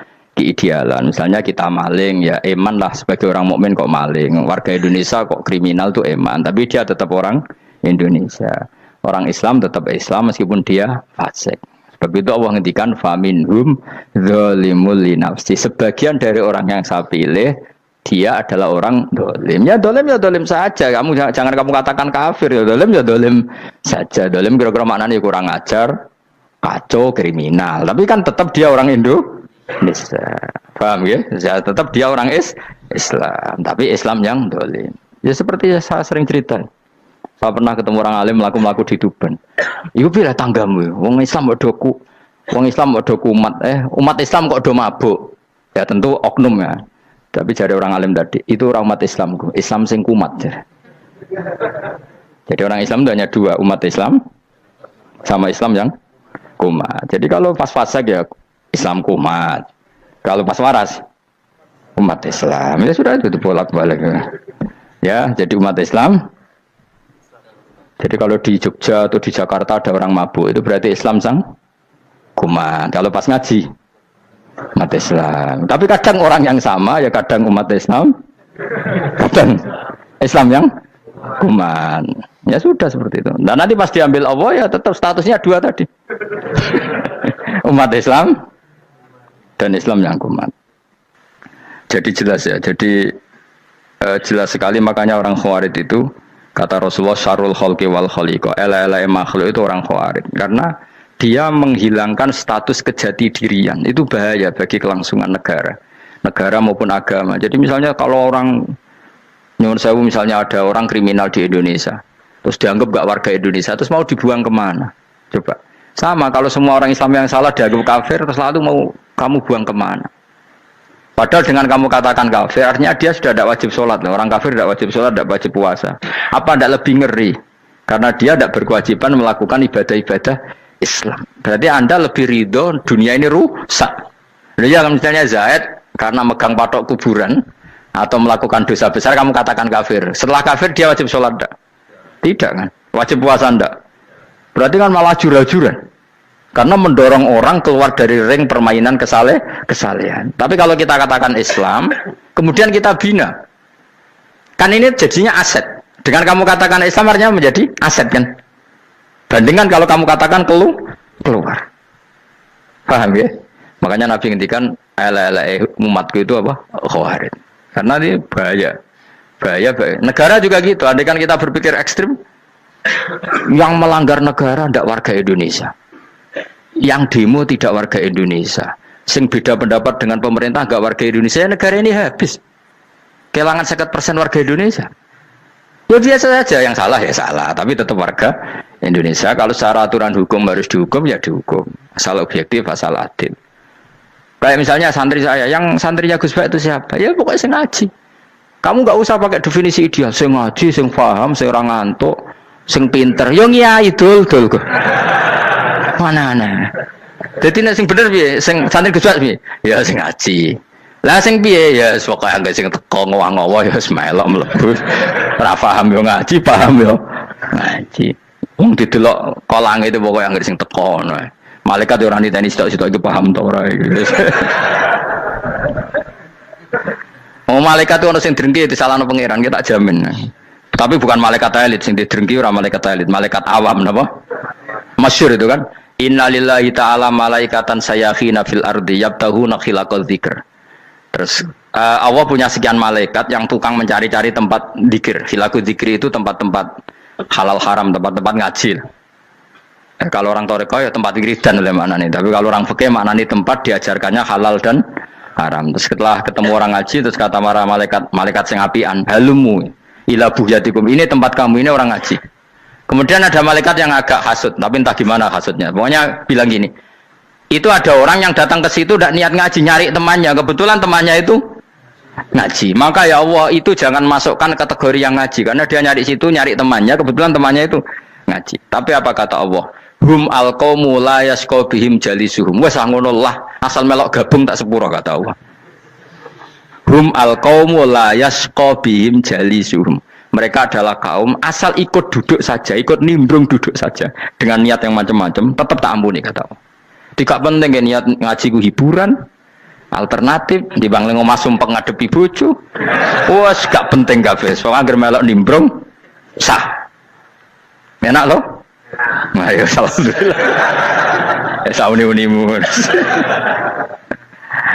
idealan. Misalnya kita maling, ya eman lah sebagai orang mukmin kok maling. Warga Indonesia kok kriminal tuh eman, tapi dia tetap orang Indonesia. Orang Islam tetap Islam meskipun dia fasik. Sebab itu Allah ngendikan faminhum zalimul linafsi. Sebagian dari orang yang saya pilih dia adalah orang dolim. Ya dolim saja. Kamu jangan kamu katakan kafir. Ya dolim saja. Dolim kira-kira maknanya kurang ajar, kacau, kriminal. Tapi kan tetap dia orang Indonesia. Paham ya? Ya tetap dia orang Islam. Tapi Islam yang dolim. Ya seperti saya sering cerita. Saya pernah ketemu orang alim melaku di Tuban. Iku pilih tanggamu. Wong Islam kok doku. Wong Islam kok doku umat Islam kok do mabuk. Ya tentu oknum ya. Tapi jadi orang alim tadi, itu orang umat Islam. Islam sing kumat. Jadi orang Islam itu hanya dua, umat Islam sama Islam yang kumat. Jadi kalau pas fasik ya Islam kumat. Kalau pas waras umat Islam. Ya sudah itu bolak-balik. Ya, jadi umat Islam. Jadi kalau di Jogja atau di Jakarta ada orang mabuk, itu berarti Islam sang kumat. Kalau pas ngaji, umat Islam. Tapi kadang orang yang sama, ya kadang umat Islam, kadang Islam yang kumat. Ya sudah seperti itu. Dan nanti pas diambil Allah, ya tetap statusnya dua tadi. Umat Islam dan Islam yang kumat. Jadi jelas ya. Jadi jelas sekali makanya orang Khawarij itu kata Rasulullah syarrul khalqi wal khaliqa, ela-ela makhluk itu orang Khawarij karena dia menghilangkan status kejati dirian. Itu bahaya bagi kelangsungan negara maupun agama. Jadi misalnya kalau orang nyuwun sewu, misalnya ada orang kriminal di Indonesia terus dianggap gak warga Indonesia, terus mau dibuang kemana? Coba sama kalau semua orang Islam yang salah dianggap kafir, terus lalu mau kamu buang kemana? Padahal dengan kamu katakan kafir, artinya dia sudah tidak wajib sholat. Orang kafir tidak wajib sholat, tidak wajib puasa. Apa tidak lebih ngeri? Karena dia tidak berkewajiban melakukan ibadah-ibadah Islam. Berarti Anda lebih ridho dunia ini rusak. Jadi misalnya Zaid karena megang patok kuburan atau melakukan dosa besar, kamu katakan kafir. Setelah kafir dia wajib sholat tidak? Tidak kan? Wajib puasa tidak? Berarti kan malah jura-juran. Karena mendorong orang keluar dari ring permainan kesalehan. Tapi kalau kita katakan Islam, kemudian kita bina. Kan ini jadinya aset. Dengan kamu katakan Islam artinya menjadi aset kan? Bandingkan kalau kamu katakan keluar. Paham ya? Makanya Nabi ngendikan umatku itu apa? Khawarij. Karena ini bahaya. Bahaya. Negara juga gitu. Andai kan kita berpikir ekstrim, yang melanggar negara tidak warga Indonesia. Yang demo tidak warga Indonesia, sing beda pendapat dengan pemerintah gak warga Indonesia, negara ini habis. Kehilangan 50% warga Indonesia. Ya biasa saja, yang salah ya salah, tapi tetap warga Indonesia. Kalau secara aturan hukum harus dihukum ya dihukum, asal objektif, asal adil. Kayak misalnya santri saya, yang santrinya Gus Bak itu siapa? Ya pokoknya sing ngaji. Kamu gak usah pakai definisi ideal, sing ngaji, sing paham, sing ora ngantuk, sing pinter. Yo ngiyai dul kok. Mana. Jadi nek sing bener piye? Sing santri Gus Bak piye? Ya sing ngaji. Lah sing piye? Ya pokoke anggere sing teko ngowah-ngowah ya melok mlebu. Ora paham yo ngaji, paham yo ngaji. Wong didelok kolange itu pokoke anggere sing teko ngono. Malaikat ora niteni sitok-sitok itu paham to ora iki. Oh malaikat itu ono sing drengki disalahno pangeran, kita jamin. Tapi bukan malaikat elit sing didrengki, ora malaikat elit, malaikat awam napa? Masyhur itu kan. Innalillahi ta'ala malaikatan sayakhina fil ardi yabtahuna khilaqal dzikr. Terus Allah punya sekian malaikat yang tukang mencari-cari tempat dzikir. Khilaqul dzikri itu tempat-tempat halal haram, tempat-tempat ngaji. Kalau orang toreko ya tempat wiridan oleh maknanya. Tapi kalau orang fikih maknanya tempat diajarkannya halal dan haram. Terus setelah ketemu orang ngaji terus kata para malaikat sing apian, halumu ila buhyatikum. Ini tempat kamu, ini orang ngaji. Kemudian ada malaikat yang agak hasud, tapi entah gimana hasudnya. Pokoknya bilang gini, itu ada orang yang datang ke situ tidak niat ngaji, nyari temannya. Kebetulan temannya itu ngaji. Maka ya Allah itu jangan masukkan kategori yang ngaji, karena dia nyari situ nyari temannya. Kebetulan temannya itu ngaji. Tapi apa kata Allah? Hum alqaumu la yasqa bihim jalisuhum. Wes ngono lah, asal melok gabung tak sepuro kata Allah. Hum alqaumu la yasqa bihim jalisuhum. Mereka adalah kaum asal ikut duduk saja, ikut nimbrung duduk saja dengan niat yang macam-macam, tetap tak ampuni kata Allah. Tidak penting niat ngaji ku hiburan, Alternatif di bang lengo masum pengadepi bojo. Wes gak penting kabeh. Wong anggere melok nimbrung sah. Enak loh. Nah, ya alhamdulillah. Sauni-unimu.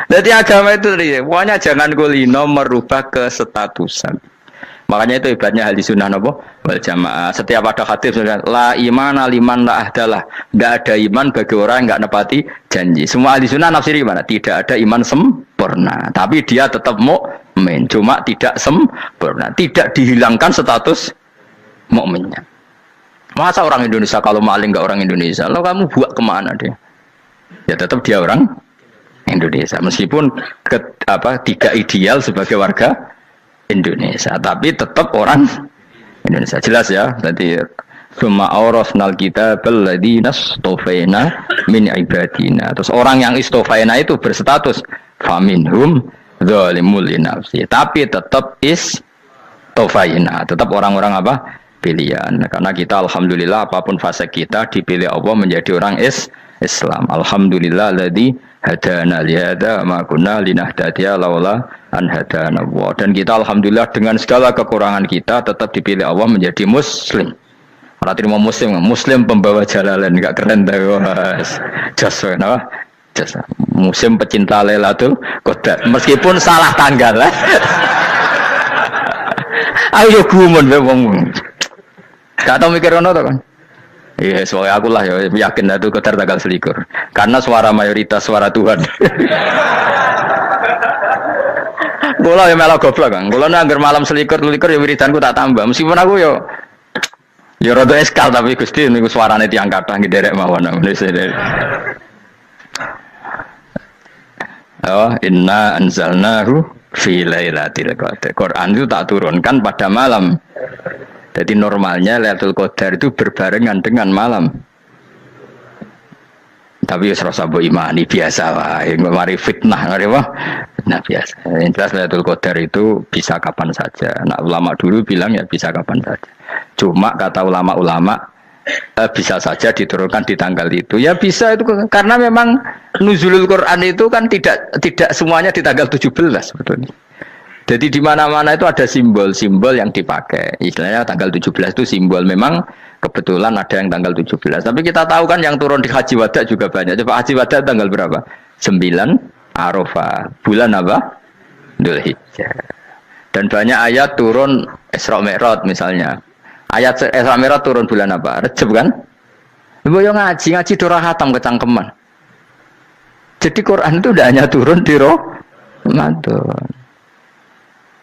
Jadi agama itu pokoknya jangan kulino merubah kestatusan. Makanya itu hebatnya ahli sunnah nopo wal jamaah. Setiap ada hadis la iman liman la ahdalah. Tidak ada iman bagi orang yang nggak nepati janji. Semua ahli sunnah nafsiri gimana? Tidak ada iman sempurna. Tapi dia tetap mukmin. Cuma tidak sempurna. Tidak dihilangkan status mukminnya. Masa orang Indonesia kalau maling nggak orang Indonesia? Lo kamu buat kemana dia? Ya tetap dia orang Indonesia. Meskipun tidak ideal sebagai warga Indonesia, tapi tetap orang Indonesia. Jelas ya. Nanti summa awrasnal kitabal ladzina istofaina min ibadina. Terus orang yang istofaina itu berstatus faminhum zalimul linafsi. Tapi tetap istofaina, tetap orang-orang apa? Pilihan. Karena kita alhamdulillah apapun fase kita dipilih Allah menjadi orang Islam. Alhamdulillah alladzi hadana lihada ma kunna linahtadiya laula an hadana Allah. Dan kita alhamdulillah dengan segala kekurangan kita tetap dipilih Allah menjadi muslim. Ora terima muslim pembawa jalalan, enggak keren dah Mas. Jas apa? Jas. Muslim pecinta Lailatul Qadar. Meskipun salah tanggal. Ayo gumun wae wong. Gak tau mikir ngono to kan? Iya, soalnya aku lah ya yakin itu Qadar tanggal 21. Karena suara mayoritas suara Tuhan. Kula ya melok goblok kan. Kula nangger malam 21 ya wiridanku tak tambah. Meskipun aku ya rada eskal tapi Gusti niku suarane tiyang kathah nderek mawon. Oh, inna anzalnahu fi lailatul qadar. Quran itu tak turunkan pada malam. Jadi normalnya Lailatul Qadar itu berbarengan dengan malam. Tapi ya serasa bu imani biasa lah. Mari fitnah, mari wah. Nah biasa. Yang jelas Lailatul Qadar itu bisa kapan saja. Nah ulama dulu bilang ya bisa kapan saja. Cuma kata ulama-ulama bisa saja diturunkan di tanggal itu. Ya bisa itu karena memang nuzulul Quran itu kan tidak semuanya di tanggal 17 sebetulnya. Jadi di mana-mana itu ada simbol-simbol yang dipakai. Istilahnya tanggal 17 itu simbol. Memang kebetulan ada yang tanggal 17. Tapi kita tahu kan yang turun di Haji Wada juga banyak. Coba Haji Wada tanggal berapa? 9 Arafah. Bulan apa? Dzulhijjah. Dan banyak ayat turun Isra Mi'raj misalnya. Ayat Isra Mi'raj turun bulan apa? Rejab kan? Ibu yang ngaji dora khatam kecangkeman. Jadi Quran itu tidak hanya turun di Ramadan.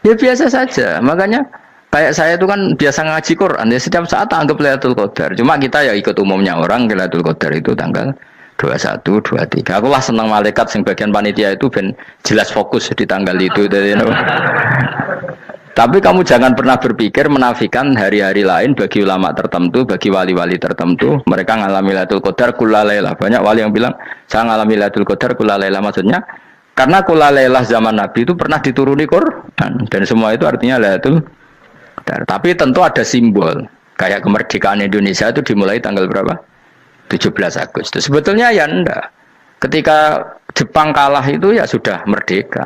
Ya biasa saja, makanya kayak saya itu kan biasa ngaji Quran, ya setiap saat anggap Lailatul Qadar. Cuma kita ya ikut umumnya orang, Lailatul Qadar itu tanggal 21, 23. Aku lah senang malaikat yang bagian panitia itu ben jelas fokus di tanggal itu. Tapi kamu jangan pernah berpikir menafikan hari-hari lain bagi ulama tertentu, bagi wali-wali tertentu. Mereka ngalami Lailatul Qadar kullalaila. Banyak wali yang bilang, saya ngalami Lailatul Qadar kullalaila, maksudnya karena kulalailah zaman Nabi itu pernah dituruni Quran dan semua itu artinya Lailatul Qadar. Tapi tentu ada simbol. Kayak kemerdekaan Indonesia itu dimulai tanggal berapa? 17 Agustus. Sebetulnya ya enggak. Ketika Jepang kalah itu ya sudah merdeka.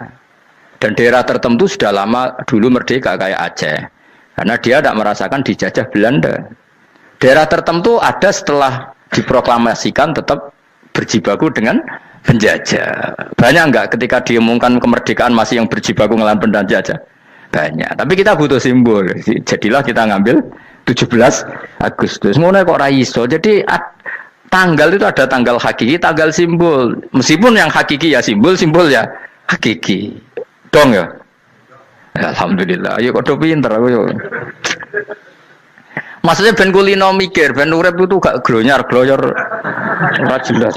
Dan daerah tertentu sudah lama dulu merdeka kayak Aceh. Karena dia tidak merasakan dijajah Belanda. Daerah tertentu ada setelah diproklamasikan tetap berjibaku dengan penjajah. Banyak enggak ketika diumumkan kemerdekaan masih yang berjibaku ngelawan penjajah? Banyak. Tapi kita butuh simbol. Jadilah kita ngambil 17 Agustus. Ngono kok ora iso. Jadi tanggal itu ada tanggal hakiki, tanggal simbol. Meskipun yang hakiki ya simbol ya hakiki. Dong ya. Alhamdulillah. Ayo kok pinter aku yo. Maksudnya ben kulino mikir, ben urip itu gak glonyar-glonyor ora jelas.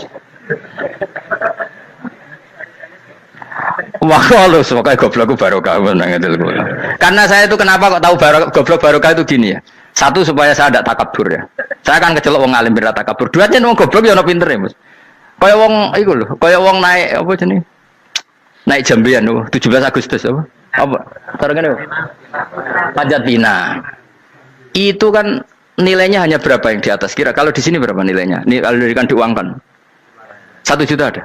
Wah, kalau semoga goblokku barokah menangatil kula. Karena saya itu kenapa kok tahu goblok barokah itu gini ya. Satu supaya saya tidak takabur ya. Saya akan kecelok wong alim berat takabur. Dua aja wong goblok ya ono pinter ya, Mas. Kaya wong iku lho, kaya wong naik apa jenenge? Naik jambian lho, 17 Agustus apa? Apa? Tarengane. Panjat Pinang. Itu kan nilainya hanya berapa yang di atas kira? Kalau di sini berapa nilainya? Ini kalau diberikan diuangkan. 1 juta ada.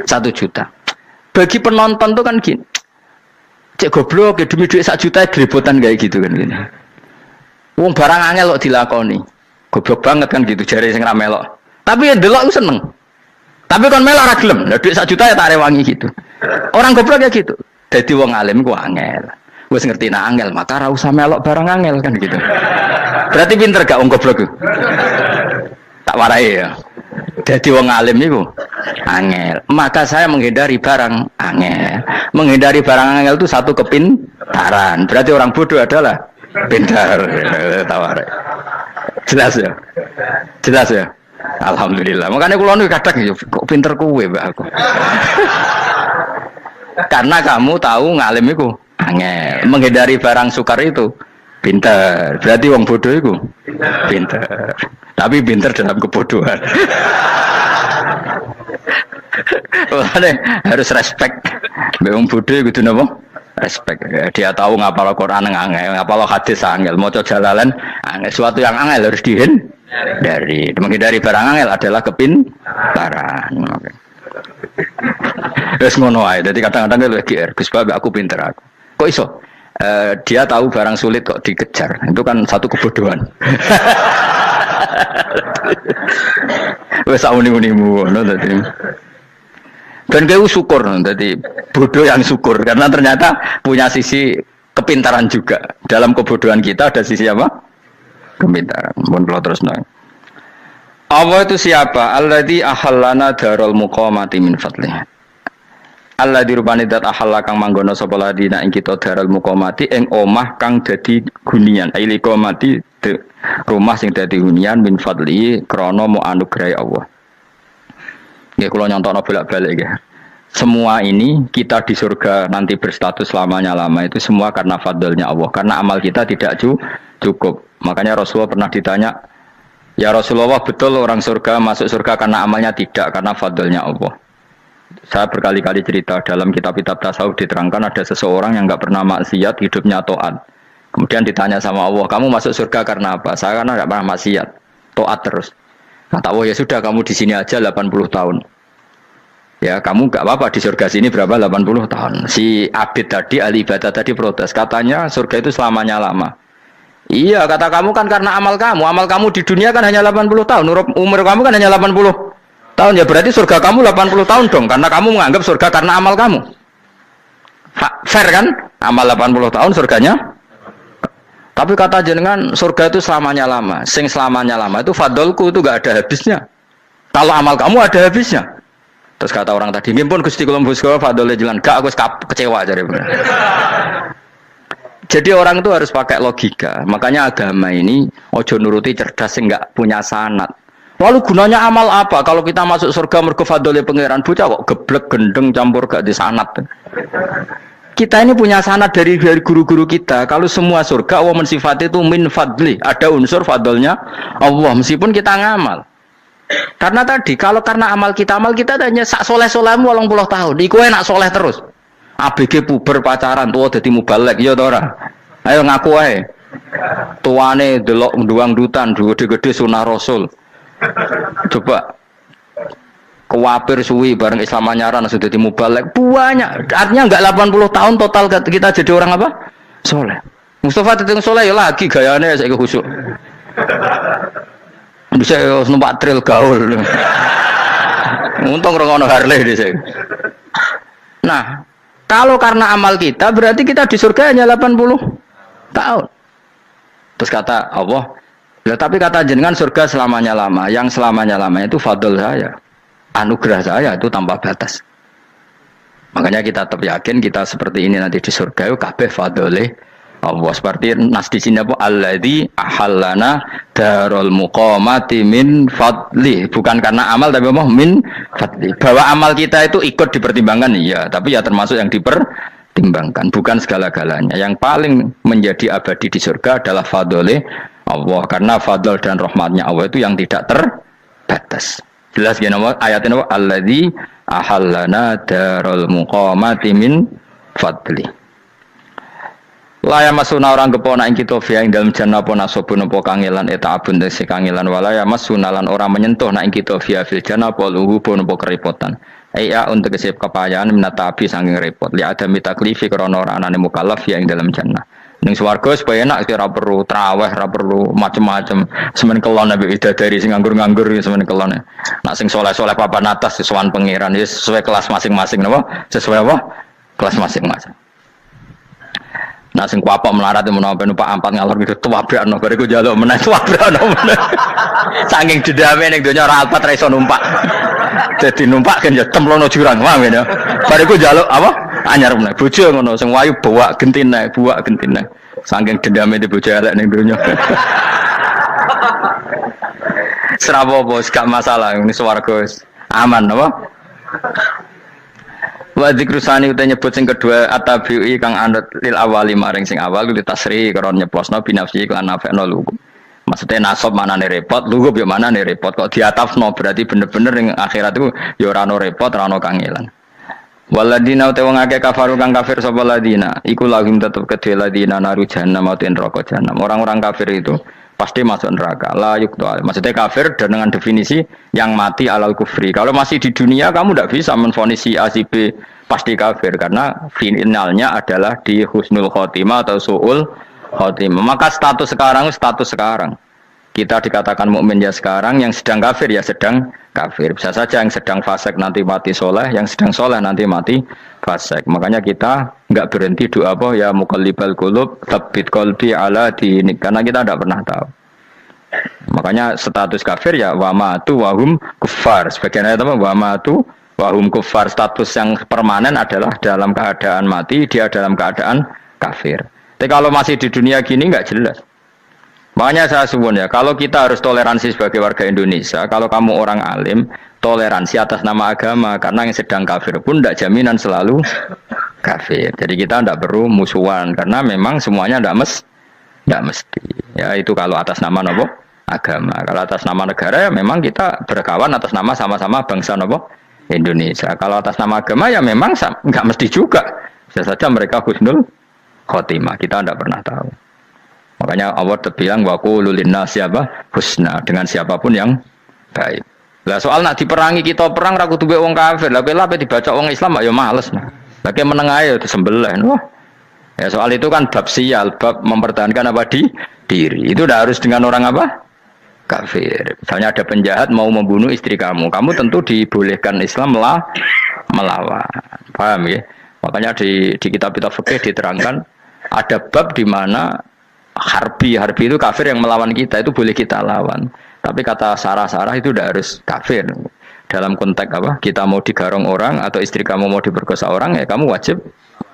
1 juta. bagi penonton tuh kan gini. Cek goblok ya demi duit 1 juta geribotan kayak gitu kan gini. Wong barang angel kok dilakoni. Goblok banget kan gitu jare sing ra melok. Tapi ya delok ku seneng. Tapi kon melok ora gelem. Lah duit 1 juta ya tak rewangi gitu. Orang goblok ya gitu. Dadi wong alim ku angel. Wis ngerti nak angel, maka ora usah melok barang angel kan gitu. Berarti pinter gak wong goblok ku? Tak warai ya. Dadi wong alim iku angel. Maka saya menghindari barang angel. Menghindari barang angel itu satu kepintaran. Berarti orang bodoh adalah pintar. Tawar. Jelas ya? Jelas ya? Alhamdulillah. Makanya kula niku kadang kok pinter kowe, Mbak aku. Karena kamu tahu ngalim iku angel. Menghindari barang sukar itu pintar. Berarti wong bodoh iku pintar. Tapi pintar dalam kebodohan. Harus respect. Wong bodoh kudu napa? Respect. Dia tahu ngapal Quran angel, ngapal hadis angel, maca jalalan angel. Suatu yang angel harus dihindari. Menghindari barang angel adalah kepintaran. Wes ngono ae. Dadi kadang-kadang lho GR, Gus Bab aku pinter aku. Kok iso? Dia tahu barang sulit kok dikejar. Itu kan satu kebodohan. Wes uni-unimu ngono dadi. Dan kau syukur, jadi bodoh yang syukur karena ternyata punya sisi kepintaran juga. Dalam kebodohan kita ada sisi apa? Kepintaran. Mohon kalau terus nang. Allah itu siapa? Alladzi ahallana darul muqamati min fadlih. Alladzi rupane dat ahalla kang manggono sapa ladina ing kita darul muqamati ing omah kang dadi hunian. Aili qamati rumah sing dadi hunian min fadli krana mu anugerah Allah. Ya kalau nyontokno bolak-balik ya. Semua ini kita di surga nanti berstatus lamanya lama itu semua karena fadlnya Allah. Karena amal kita tidak cukup. Makanya Rasulullah pernah ditanya, ya Rasulullah betul orang surga masuk surga karena amalnya tidak, karena fadlnya Allah. Saya berkali-kali cerita dalam kitab-kitab tasawuf diterangkan ada seseorang yang enggak pernah maksiat, hidupnya taat. Kemudian ditanya sama Allah, kamu masuk surga karena apa? Saya karena enggak pernah maksiat, taat terus. Kata Allah, ya sudah kamu di sini aja 80 tahun. Ya kamu gak apa-apa di surga sini berapa 80 tahun. Si Abid tadi, ahli ibadah tadi protes. Katanya surga itu selamanya lama. Iya kata kamu kan karena amal kamu. Amal kamu di dunia kan hanya 80 tahun. Umur kamu kan hanya 80 tahun. Ya berarti surga kamu 80 tahun dong. Karena kamu menganggap surga karena amal kamu. Fair kan? Amal 80 tahun surganya. Tapi kata jenengan surga itu selamanya lama. Sing selamanya lama itu fadolku itu gak ada habisnya. Kalau amal kamu ada habisnya. Terus kata orang tadi, ngimpun Gusti kula mbuswa fadole jalan. Gak aku kecewa jare. Jadi orang itu harus pakai logika. Makanya agama ini ojo nuruti cerdas sing gak punya sanad. Lalu gunanya amal apa? Kalau kita masuk surga mergo fadole pangeran bocah kok geblek gendeng campur gak di sanad. Kita ini punya sanad dari guru-guru kita. Kalau semua surga Allah mensifati itu min fadli, ada unsur fadlnya Allah meskipun kita ngamal. Karena tadi kalau karena amal kita hanya sak soleh-solehmu 80 tahun. Iku enak soleh terus. ABG puber pacaran tua dadi mubalek ya ta ora. Ayo ngaku ae. Tuane delok nduang dutan gede-gede sunah Rasul. Coba kewapir suwi bareng Islam anyaran sudah dimubalek banyak. Artinya enggak 80 tahun total kita jadi orang apa? Soleh. Mustafa teteng soleh ya lagi gayane saiki khusyuk. Bisa numpak trail gaul. Untung rengono Harley dhisik. Nah, kalau karena amal kita berarti kita di surga hanya 80 tahun. Terus kata Allah, ya, tapi kata jenengan surga selamanya lama. Yang selamanya lama itu fadl saya. Anugerah saya itu tanpa batas. Makanya kita tetap yakin kita seperti ini nanti di surga itu kabeh fadlih Allah. Seperti nas di sini apa alladzi ahallana darul muqamati min fadli. Bukan karena amal tapi apa min fadli. Bahwa amal kita itu ikut dipertimbangkan iya, tapi ya termasuk yang dipertimbangkan, bukan segala-galanya. Yang paling menjadi abadi di surga adalah fadlih Allah, karena fadl dan rahmatnya Allah itu yang tidak terbatas. Jelas gini ayatnya apa? Alladzi ahallana darul muqamati min fadli. Laya masuna orang kepona ing kita via ing dalam jannah pona sobun opo kangelan eta abun desi kangelan walaya masuna lan orang menyentuh na ing kita via fil jannah poluhu pun opo kerepotan. Iya untuk kesip kepayaan minatabi saking repot. Li ada mitaklifi krana ora anane mukallaf ya ing dalam jannah. Ning swarga supaya enak ora perlu traweh, ora perlu macem-macem. Semen kelon nabi dari sing nganggur-nganggur semen kelon. Nak sing saleh-saleh papan atas sowan pangeran wis sesuai kelas masing-masing napa? Sesuai apa? Kelas masing-masing. Nah sing kuapok melarat menawa numpak ampat ngalor gitu tuwabrakno bariku njaluk meneh tuwabrakno meneh. Saking dendame ning donya ora alpat ra iso numpak. Dadi numpak kan ya cemplungno jurang, paham ya. Bariku njaluk apa? Anyar meneh. Bojo ngono sing wayu buak gentine. Saking dendame di bojo elek ning donya. Serapopo gak masalah ini swarga aman apa? Wa dzikrusani uta nyebut sing kedua atabi'i kang anut lil awali maring sing awal li tasri karon nyeplosno binafsi lan nafekno lugu. Maksudnya nasab manane repot, lugu yo manane repot kok diatafno berarti bener-bener ning akhirat itu yo ora ono repot, ora ono kangelan. Waladina uta wong akeh kafaru kang kafir sapa ladina, iku lahum tetep kedhe ladina naru jahannam mauten neraka jahannam. Orang-orang kafir itu pasti masuk neraka. La yuqtal. Maksudnya kafir dan dengan definisi yang mati alal kufri. Kalau masih di dunia kamu tidak bisa menvonis si A si B pasti kafir karena finalnya adalah di husnul khotimah atau suul khotimah. Maka status sekarang. Kita dikatakan mukmin ya sekarang, yang sedang kafir ya sedang kafir. Bisa saja yang sedang fasik nanti mati soleh, yang sedang soleh nanti mati fasik. Makanya kita nggak berhenti doa apa ya muqallibal qulub tsabbit qalbi ala dinik, karena kita tidak pernah tahu. Makanya status kafir ya wa matu wa hum kuffar. Sebagian ayat apa wa matu wa hum kuffar, status yang permanen adalah dalam keadaan mati, dia dalam keadaan kafir. Tapi kalau masih di dunia gini nggak jelas. Makanya saya suwun ya, kalau kita harus toleransi sebagai warga Indonesia, kalau kamu orang alim, toleransi atas nama agama, karena yang sedang kafir pun tidak jaminan selalu kafir. Jadi kita tidak perlu musuhan, karena memang semuanya tidak mesti. Ya itu kalau atas nama nopo agama. Kalau atas nama negara ya memang kita berkawan atas nama sama-sama bangsa nopo Indonesia. Kalau atas nama agama ya memang nggak mesti juga. Bisa saja mereka husnul khotimah. Kita tidak pernah tahu. Makanya Allah terbilang waqulu linnasi siapa husna, dengan siapapun yang baik. Lah soal nak diperangi kita perang ra kudu wong kafir. Lah kowe dibaca wong Islam ya males. Lah kowe meneng ae disembelih. Wah. Ya soal itu kan bab sial, bab mempertahankan apa diri. Itu udah harus dengan orang apa? Kafir. Misalnya ada penjahat mau membunuh istri kamu tentu dibolehkan Islam melawan. Paham ya? Makanya di kitab-kitab fikih diterangkan ada bab di mana harbi itu kafir yang melawan kita, itu boleh kita lawan. Tapi kata sarah itu udah harus kafir. Dalam konteks apa? Kita mau digarong orang atau istri kamu mau diperkosa orang, ya kamu wajib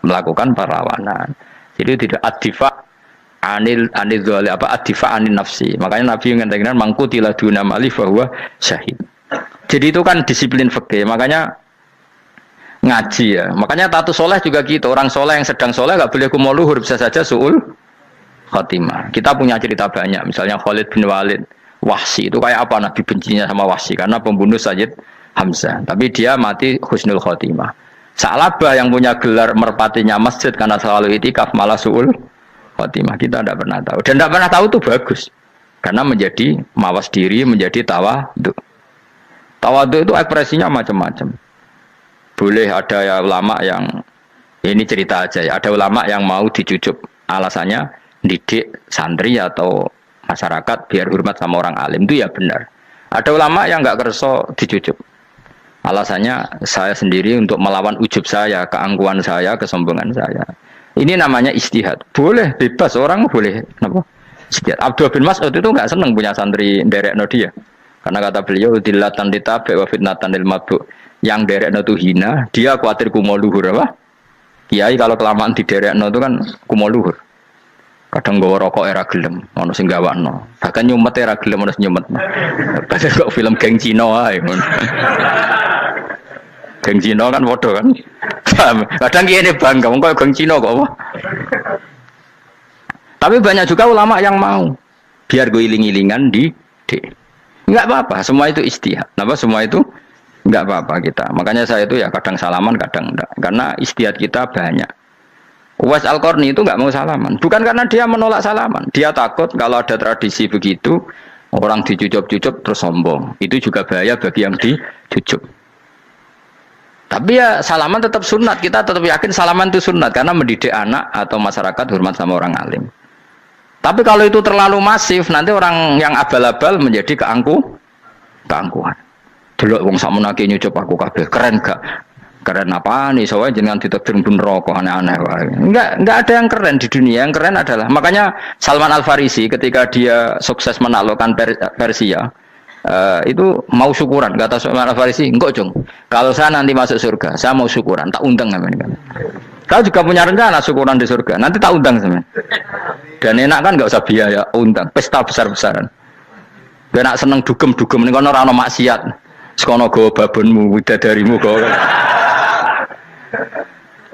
melakukan perlawanan. Jadi tidak adifa anil dzali apa adifa anin nafsi. Makanya Nabi mengatakan mangkutila duna mali bahwa syahid. Jadi itu kan disiplin fikih. Makanya ngaji ya. Makanya tatus soleh juga gitu. Orang soleh yang sedang soleh nggak boleh kumo luhur, bisa saja suul khotimah. Kita punya cerita banyak, misalnya Khalid bin Walid, Wahsy itu kayak apa Nabi bencinya sama Wahsy karena pembunuh Sayyid Hamzah, tapi dia mati husnul khotimah. Sa'labah yang punya gelar merpatinya masjid karena selalu itikaf malah suul khotimah. Kita tidak pernah tahu, dan tidak pernah tahu itu bagus karena menjadi mawas diri, menjadi tawadhu. Tawadhu itu ekspresinya macam-macam. Boleh ada ya ulama yang ini cerita aja ya, ada ulama yang mau dicucuk, alasannya didik santri atau masyarakat biar hormat sama orang alim, itu ya benar. Ada ulama yang nggak kerso dicucuk, alasannya saya sendiri untuk melawan ujub saya, keangkuhan saya, kesombongan saya. Ini namanya istihad, boleh bebas, orang boleh apa? Istihad. Abdul bin Mas'ud itu nggak senang punya santri derekno dia, karena kata beliau dilatan ditabe wa fitnatan lil mabuk, yang derekno itu hina, dia khawatir kumo luhur apa? Kiai kalau kelamaan di derekno itu kan kumo luhur. Kadang gawa rokok era gelem, ono sing gawakno. Bahkan nyumet era gelem ono nyumet. Kadang kok film geng Cina ae ngono. Geng Cina kan padha kan. Kadang kene bangga wong kok geng Cina kok apa. Tapi banyak juga ulama yang mau biar gue iling-ilingan di enggak apa-apa, semua itu istihad. Napa semua itu enggak apa-apa kita. Makanya saya itu ya kadang salaman, kadang enggak. Karena istihad kita banyak. Uwais Al-Qarni itu nggak mau salaman, bukan karena dia menolak salaman, dia takut kalau ada tradisi begitu orang dicucup-cucup terus sombong, itu juga bahaya bagi yang dicucup. Tapi ya salaman tetap sunat. Kita tetap yakin salaman itu sunat karena mendidik anak atau masyarakat hormat sama orang alim. Tapi kalau itu terlalu masif, nanti orang yang abal-abal menjadi keangkuhan. Delok wong sakmenake nyucup aku kabeh, keren gak? Keren apa nih? Soalnya jangan ditakdir pun rokok aneh-aneh. Enggak ada yang keren di dunia. Yang keren adalah makanya Salman Al Farisi ketika dia sukses menaklukkan Persia. Itu mau syukuran kata Salman Al Farisi, enggak Jong, kalau saya nanti masuk surga saya mau syukuran, tak undang namanya. Kau juga punya rencana syukuran di surga, nanti tak undang sama. Dan enak kan, nggak usah biaya, undang pesta besar-besaran. Biar nak seneng dugem-dugem nih, kono rano maksiat, sekono go babonmu, widadarimu go.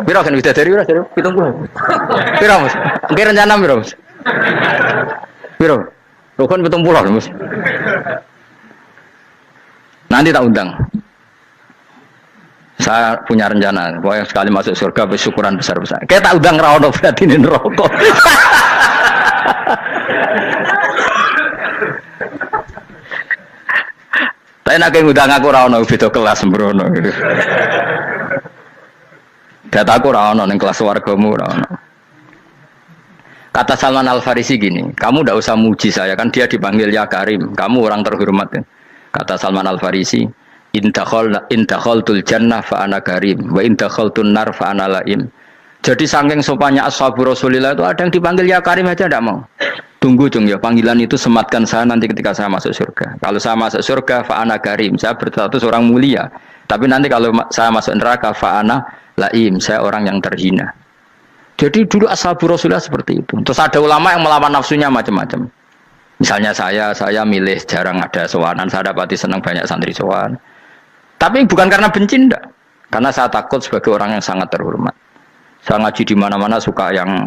Piro kan widadari ora jare 70. Piro Mas? Nggih rencana piro Mas? Piro? Rukun 70 Mas. Nanti tak undang. Saya punya rencana, pokoknya sekali masuk surga bersyukuran besar-besar. Kayak tak undang ra ono berarti ning neraka. Tapi nek ngundang aku ra ono beda kelas sembrono. Dataku ra ono ning kelas wargamu ra ono. Kata Salman Al Farisi gini, kamu tidak usah muji saya, kan dia dipanggil ya Karim, kamu orang terhormat. Kata Salman Al Farisi, indakhaltul jannah fa ana karim wa indakhaltun nar fa ana laim. Jadi saking sopannya ashabu Rasulillah itu ada yang dipanggil ya Karim aja tidak mau. Tunggu Jung ya, panggilan itu sematkan saya nanti ketika saya masuk surga. Kalau saya masuk surga fa ana karim, saya berstatus orang mulia. Tapi nanti kalau saya masuk neraka fa ana laim, saya orang yang terhina. Jadi dulu ashabu Rasulillah seperti itu. Terus ada ulama yang melawan nafsunya macam-macam. Misalnya saya milih jarang ada sowanan, saya dapati senang banyak santri sowan. Tapi bukan karena benci, enggak. Karena saya takut sebagai orang yang sangat terhormat. Saya ngaji di mana-mana suka yang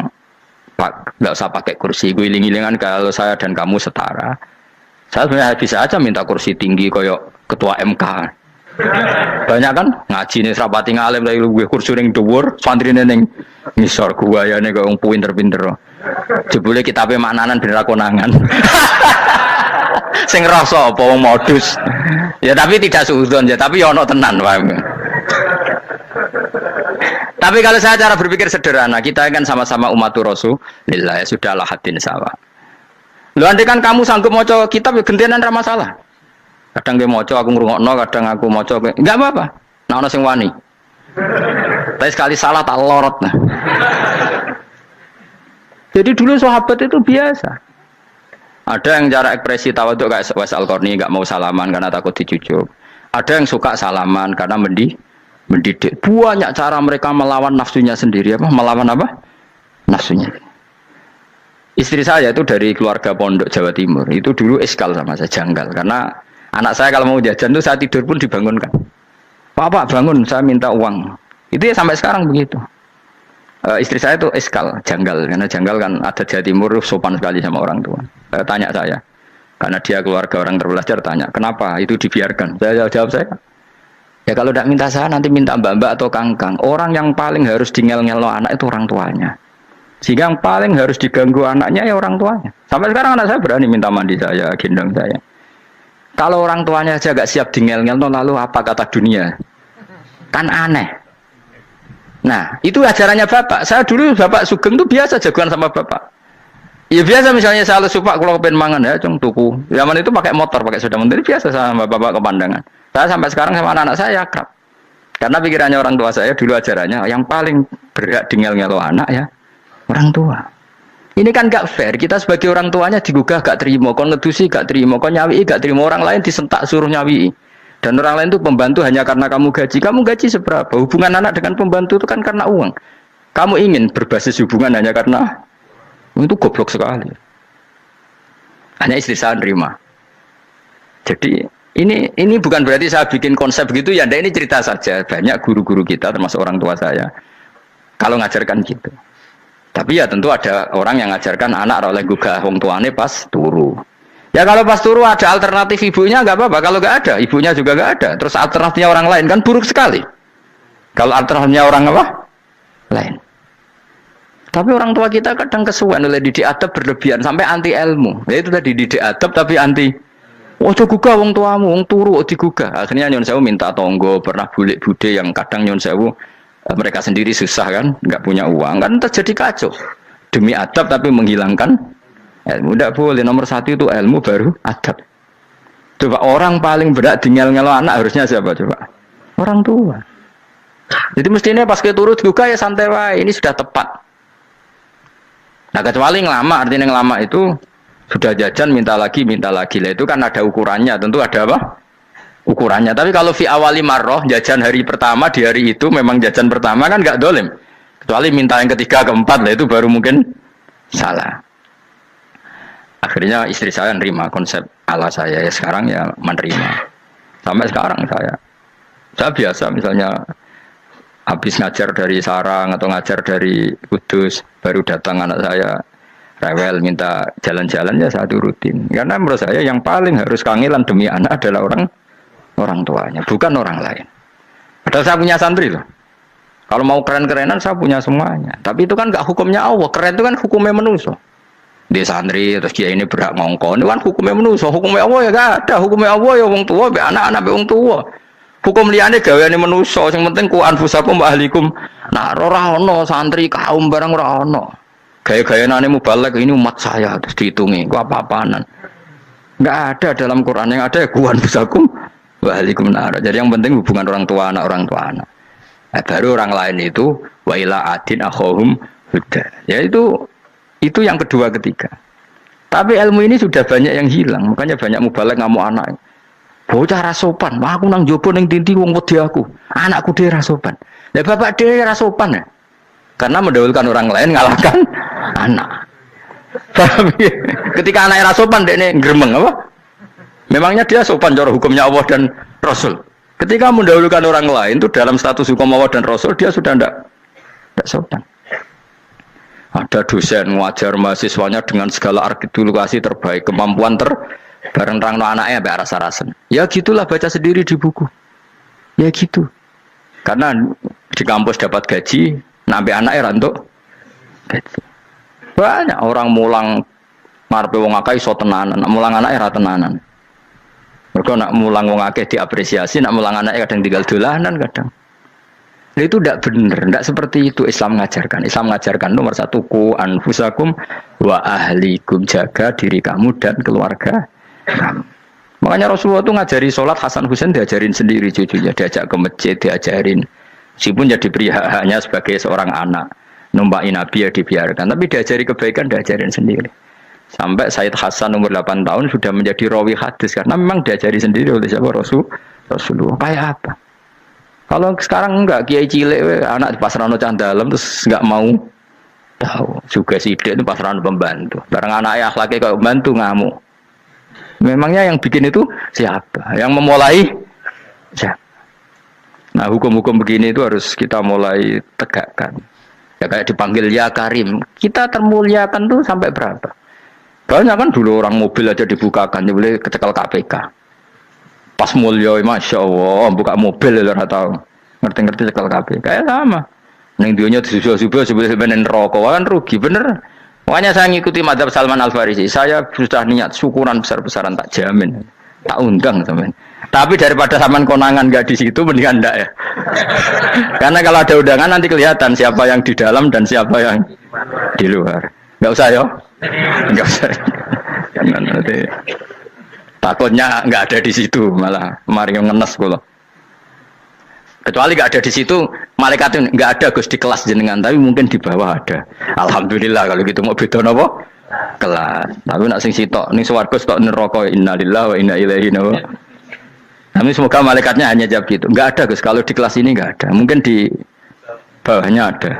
enggak usah pakai kursi, guling-gilingan kalau saya dan kamu setara. Saya sebenarnya bisa aja minta kursi tinggi koyok ketua MK. Banyak kan ngaji nih serapati ngalim dari gue kursi ning dhuwur, santri ning ngisor guayane kok wong pinter-pinter. Jebule kitabe maknanan bener konangan. Sing rasa apa wong modus. Ya tapi tidak suudzon ya, tapi ya ono tenan paham. Tapi kalau saya cara berpikir sederhana, kita kan sama-sama umatur Rasulillah, ya sudahlah hadin sawa. Lho andai kan kamu sanggup maca kitab ya gentenan ra masalah. Kadang ge maca aku ngrungokno, kadang aku maca enggak apa-apa. Nah ono sing wani. Tapi sekali salah tak lorot nah. Jadi dulu sahabat itu biasa. Ada yang cara ekspresi tawadhu kayak Wais Al-Qarni enggak mau salaman karena takut dicucuk. Ada yang suka salaman karena mendidik. Banyak cara mereka melawan nafsunya sendiri apa? Melawan apa? Nafsunya. Istri saya itu dari keluarga pondok Jawa Timur. Itu dulu eskal sama saya, janggal karena anak saya kalau mau jajan itu saya tidur pun dibangunkan. Pak bangun, saya minta uang. Itu ya sampai sekarang begitu. Istri saya itu eskal, janggal karena janggal kan ada Jawa Timur sopan sekali sama orang tua. Tanya saya, karena dia keluarga orang terpelajar, tanya kenapa itu dibiarkan. Saya jawab saya, ya kalau tidak minta saya nanti minta mbak-mbak atau kangkang. Orang yang paling harus dingel-ngelo anak itu orang tuanya. Sehingga yang paling harus diganggu anaknya ya orang tuanya. Sampai sekarang anak saya berani minta mandi saya, gendong saya. Kalau orang tuanya aja gak siap dingel-ngel, lalu apa kata dunia? Kan aneh. Nah, itu ajarannya bapak. Saya dulu bapak Sugeng itu biasa jagoan sama bapak. Ya biasa misalnya saya lupa kalau pengen mangan ya, cung tuku. Zaman itu pakai motor, pakai sepeda motor, biasa sama bapak ke pandangan. Saya sampai sekarang sama anak-anak saya akrab. Karena pikirannya orang tua saya dulu ajarannya yang paling berhak dingel-ngelo anak ya orang tua. Ini kan gak fair. Kita sebagai orang tuanya digugah gak terima, kon ngedusi gak terima, kon nyawi gak terima, orang lain disentak suruh nyawi. Dan orang lain itu pembantu hanya karena kamu gaji. Kamu gaji seberapa? Hubungan anak dengan pembantu itu kan karena uang. Kamu ingin berbasis hubungan hanya karena itu goblok sekali. Hanya istri saya nerima. Jadi ini bukan berarti saya bikin konsep begitu ya. Ini cerita saja. Banyak guru-guru kita termasuk orang tua saya kalau ngajarkan gitu. Tapi ya tentu ada orang yang ngajarkan anak oleh gugah wong tuane pas turu. Ya kalau pas turu ada alternatif ibunya nggak apa-apa. Kalau nggak ada, ibunya juga nggak ada. Terus alternatifnya orang lain kan buruk sekali. Kalau alternatifnya orang apa? Lain. Tapi orang tua kita kadang kesuwen oleh didik adab berlebihan sampai anti ilmu. Ya itu tadi didik adab tapi anti Ojo gugah wong tuamu, wong turu digugah. Akhirnya nyun sewu minta tonggo, pernah bulik bude yang kadang nyun sewu mereka sendiri susah kan, nggak punya uang kan terjadi kacau. Demi adab tapi menghilangkan ilmu. Tidak boleh, nomor satu itu ilmu baru adab. Coba orang paling berat ngel-ngelo anak harusnya siapa coba? Orang tua. Jadi mestinya pas ke turut juga ya santai wae, ini sudah tepat. Nah kecuali ngelama, artinya ngelama itu sudah jajan minta lagi lah itu kan ada ukurannya, tentu ada apa? Ukurannya. Tapi kalau fi awali marroh jajan hari pertama di hari itu memang jajan pertama kan nggak dolim. Kecuali minta yang ketiga keempat lah itu baru mungkin salah. Akhirnya istri saya nerima konsep ala saya ya sekarang ya menerima. Sampai sekarang saya biasa misalnya habis ngajar dari Sarang atau ngajar dari Kudus baru datang anak saya rewel minta jalan-jalan ya saya turutin. Karena menurut saya yang paling harus kangelan demi anak adalah orang tuanya, bukan orang lain. Padahal saya punya santri loh. Kalau mau keren-kerenan saya punya semuanya. Tapi itu kan gak hukumnya Allah. Keren itu kan hukumnya manusia. Di santri terus dia ini berak ngongkon itu kan hukumnya manusia. Hukumnya Allah ya gak ada. Hukumnya Allah ya wong tua, anak-anak wong tua. Hukum liane gaweane manusia. Yang penting ku anfusakum wa ahlikum. Nah, ora ono santri kaum barang ora ono. Gaya-gayanane mubalek ini umat saya terus dihitungi. Ku apa-apaanan. Enggak ada dalam Quran, yang ada ya ku anfusakum wa ahlikum nar. Jadi yang penting hubungan orang tua anak. Nah, baru orang lain itu wa ila adin akhahum huda. Ya itu yang kedua ketiga. Tapi ilmu ini sudah banyak yang hilang, makanya banyak mubalek ngamuk anak. Bocah rasopan, aku nang jopo ning tinti wong wedi aku. Anakku dhewe rasopan. Lah bapak dhewe rasopan ya. Karena mendahulukan orang lain ngalahkan anak. Tapi ketika anaknya rasopan dekne gremeng apa? Memangnya dia sopan cara hukumnya Allah dan Rasul. Ketika mendahulukan orang lain itu dalam status hukum Allah dan Rasul dia sudah tidak sopan. Ada dosen ngajar mahasiswanya dengan segala artikulasi terbaik, kemampuan bareng rangno anaknya sampai rasa-rasen. Ya gitulah baca sendiri di buku. Ya gitu. Karena di kampus dapat gaji, nabi anaknya rantuk gaji. Banyak orang mulang marpe wong akeh iso tenanan, mulang anaknya ra tenanan. Mereka nak mulang wong akeh diapresiasi, nak mulang anaknya kadang tinggal dolanan kadang. Nah, itu tidak benar, tidak seperti itu Islam mengajarkan. Islam mengajarkan nomor satu ku anfusakum wa ahlikum, jaga diri kamu dan keluarga kamu. Makanya Rasulullah itu ngajari sholat Hasan Husain diajarin sendiri cucunya, diajak ke masjid diajarin. Meskipun jadi hanya sebagai seorang anak, numpain Nabi ya dibiarkan, tapi diajari kebaikan diajarin sendiri. Sampai Said Hasan umur 8 tahun sudah menjadi rawi hadis karena memang diajari sendiri oleh siapa Rasulullah. Kayak apa? Kalau sekarang enggak kiai cilik anak di pasrano candalem terus enggak mau tahu. Juga sidik itu pasrano pembantu. Barang anaknya akhlaknya kayak pembantu ngamuk. Memangnya yang bikin itu siapa? Yang memulai siapa? Nah, hukum-hukum begini itu harus kita mulai tegakkan. Ya kayak dipanggil ya Karim. Kita termuliakan tuh sampai berapa? Banyak kan dulu orang mobil aja dibukakan, dia boleh kecekel KPK. Pas mulia, masya Allah, buka mobil ya tahu, ngerti-ngerti cekel KPK. Kayak sama. Neng dionya disusul-susul sebenarnya rokok kan rugi bener. Makanya saya ngikuti madzhab Salman Al Farisi. Saya sudah niat syukuran besar-besaran tak jamin, tak undang teman. Tapi daripada saman konangan nggak di situ, mendingan enggak ya. Karena kalau ada undangan nanti kelihatan siapa yang di dalam dan siapa yang di luar. Nggak usah ya. Enggak usah. Karena nanti takutnya enggak ada di situ malah mari ngenes kula. Kecuali enggak ada di situ, malaikat itu enggak ada Gus di kelas jenengan, tapi mungkin di bawah ada. Alhamdulillah kalau gitu mau beda napa? Kelas. Tapi nak sing sitok ning swarga sitok neraka innalillahi wa inna ilaihi raji'un. Tapi semoga malaikatnya hanya jawab gitu. Enggak ada Gus, kalau di kelas ini enggak ada. Mungkin di bawahnya ada.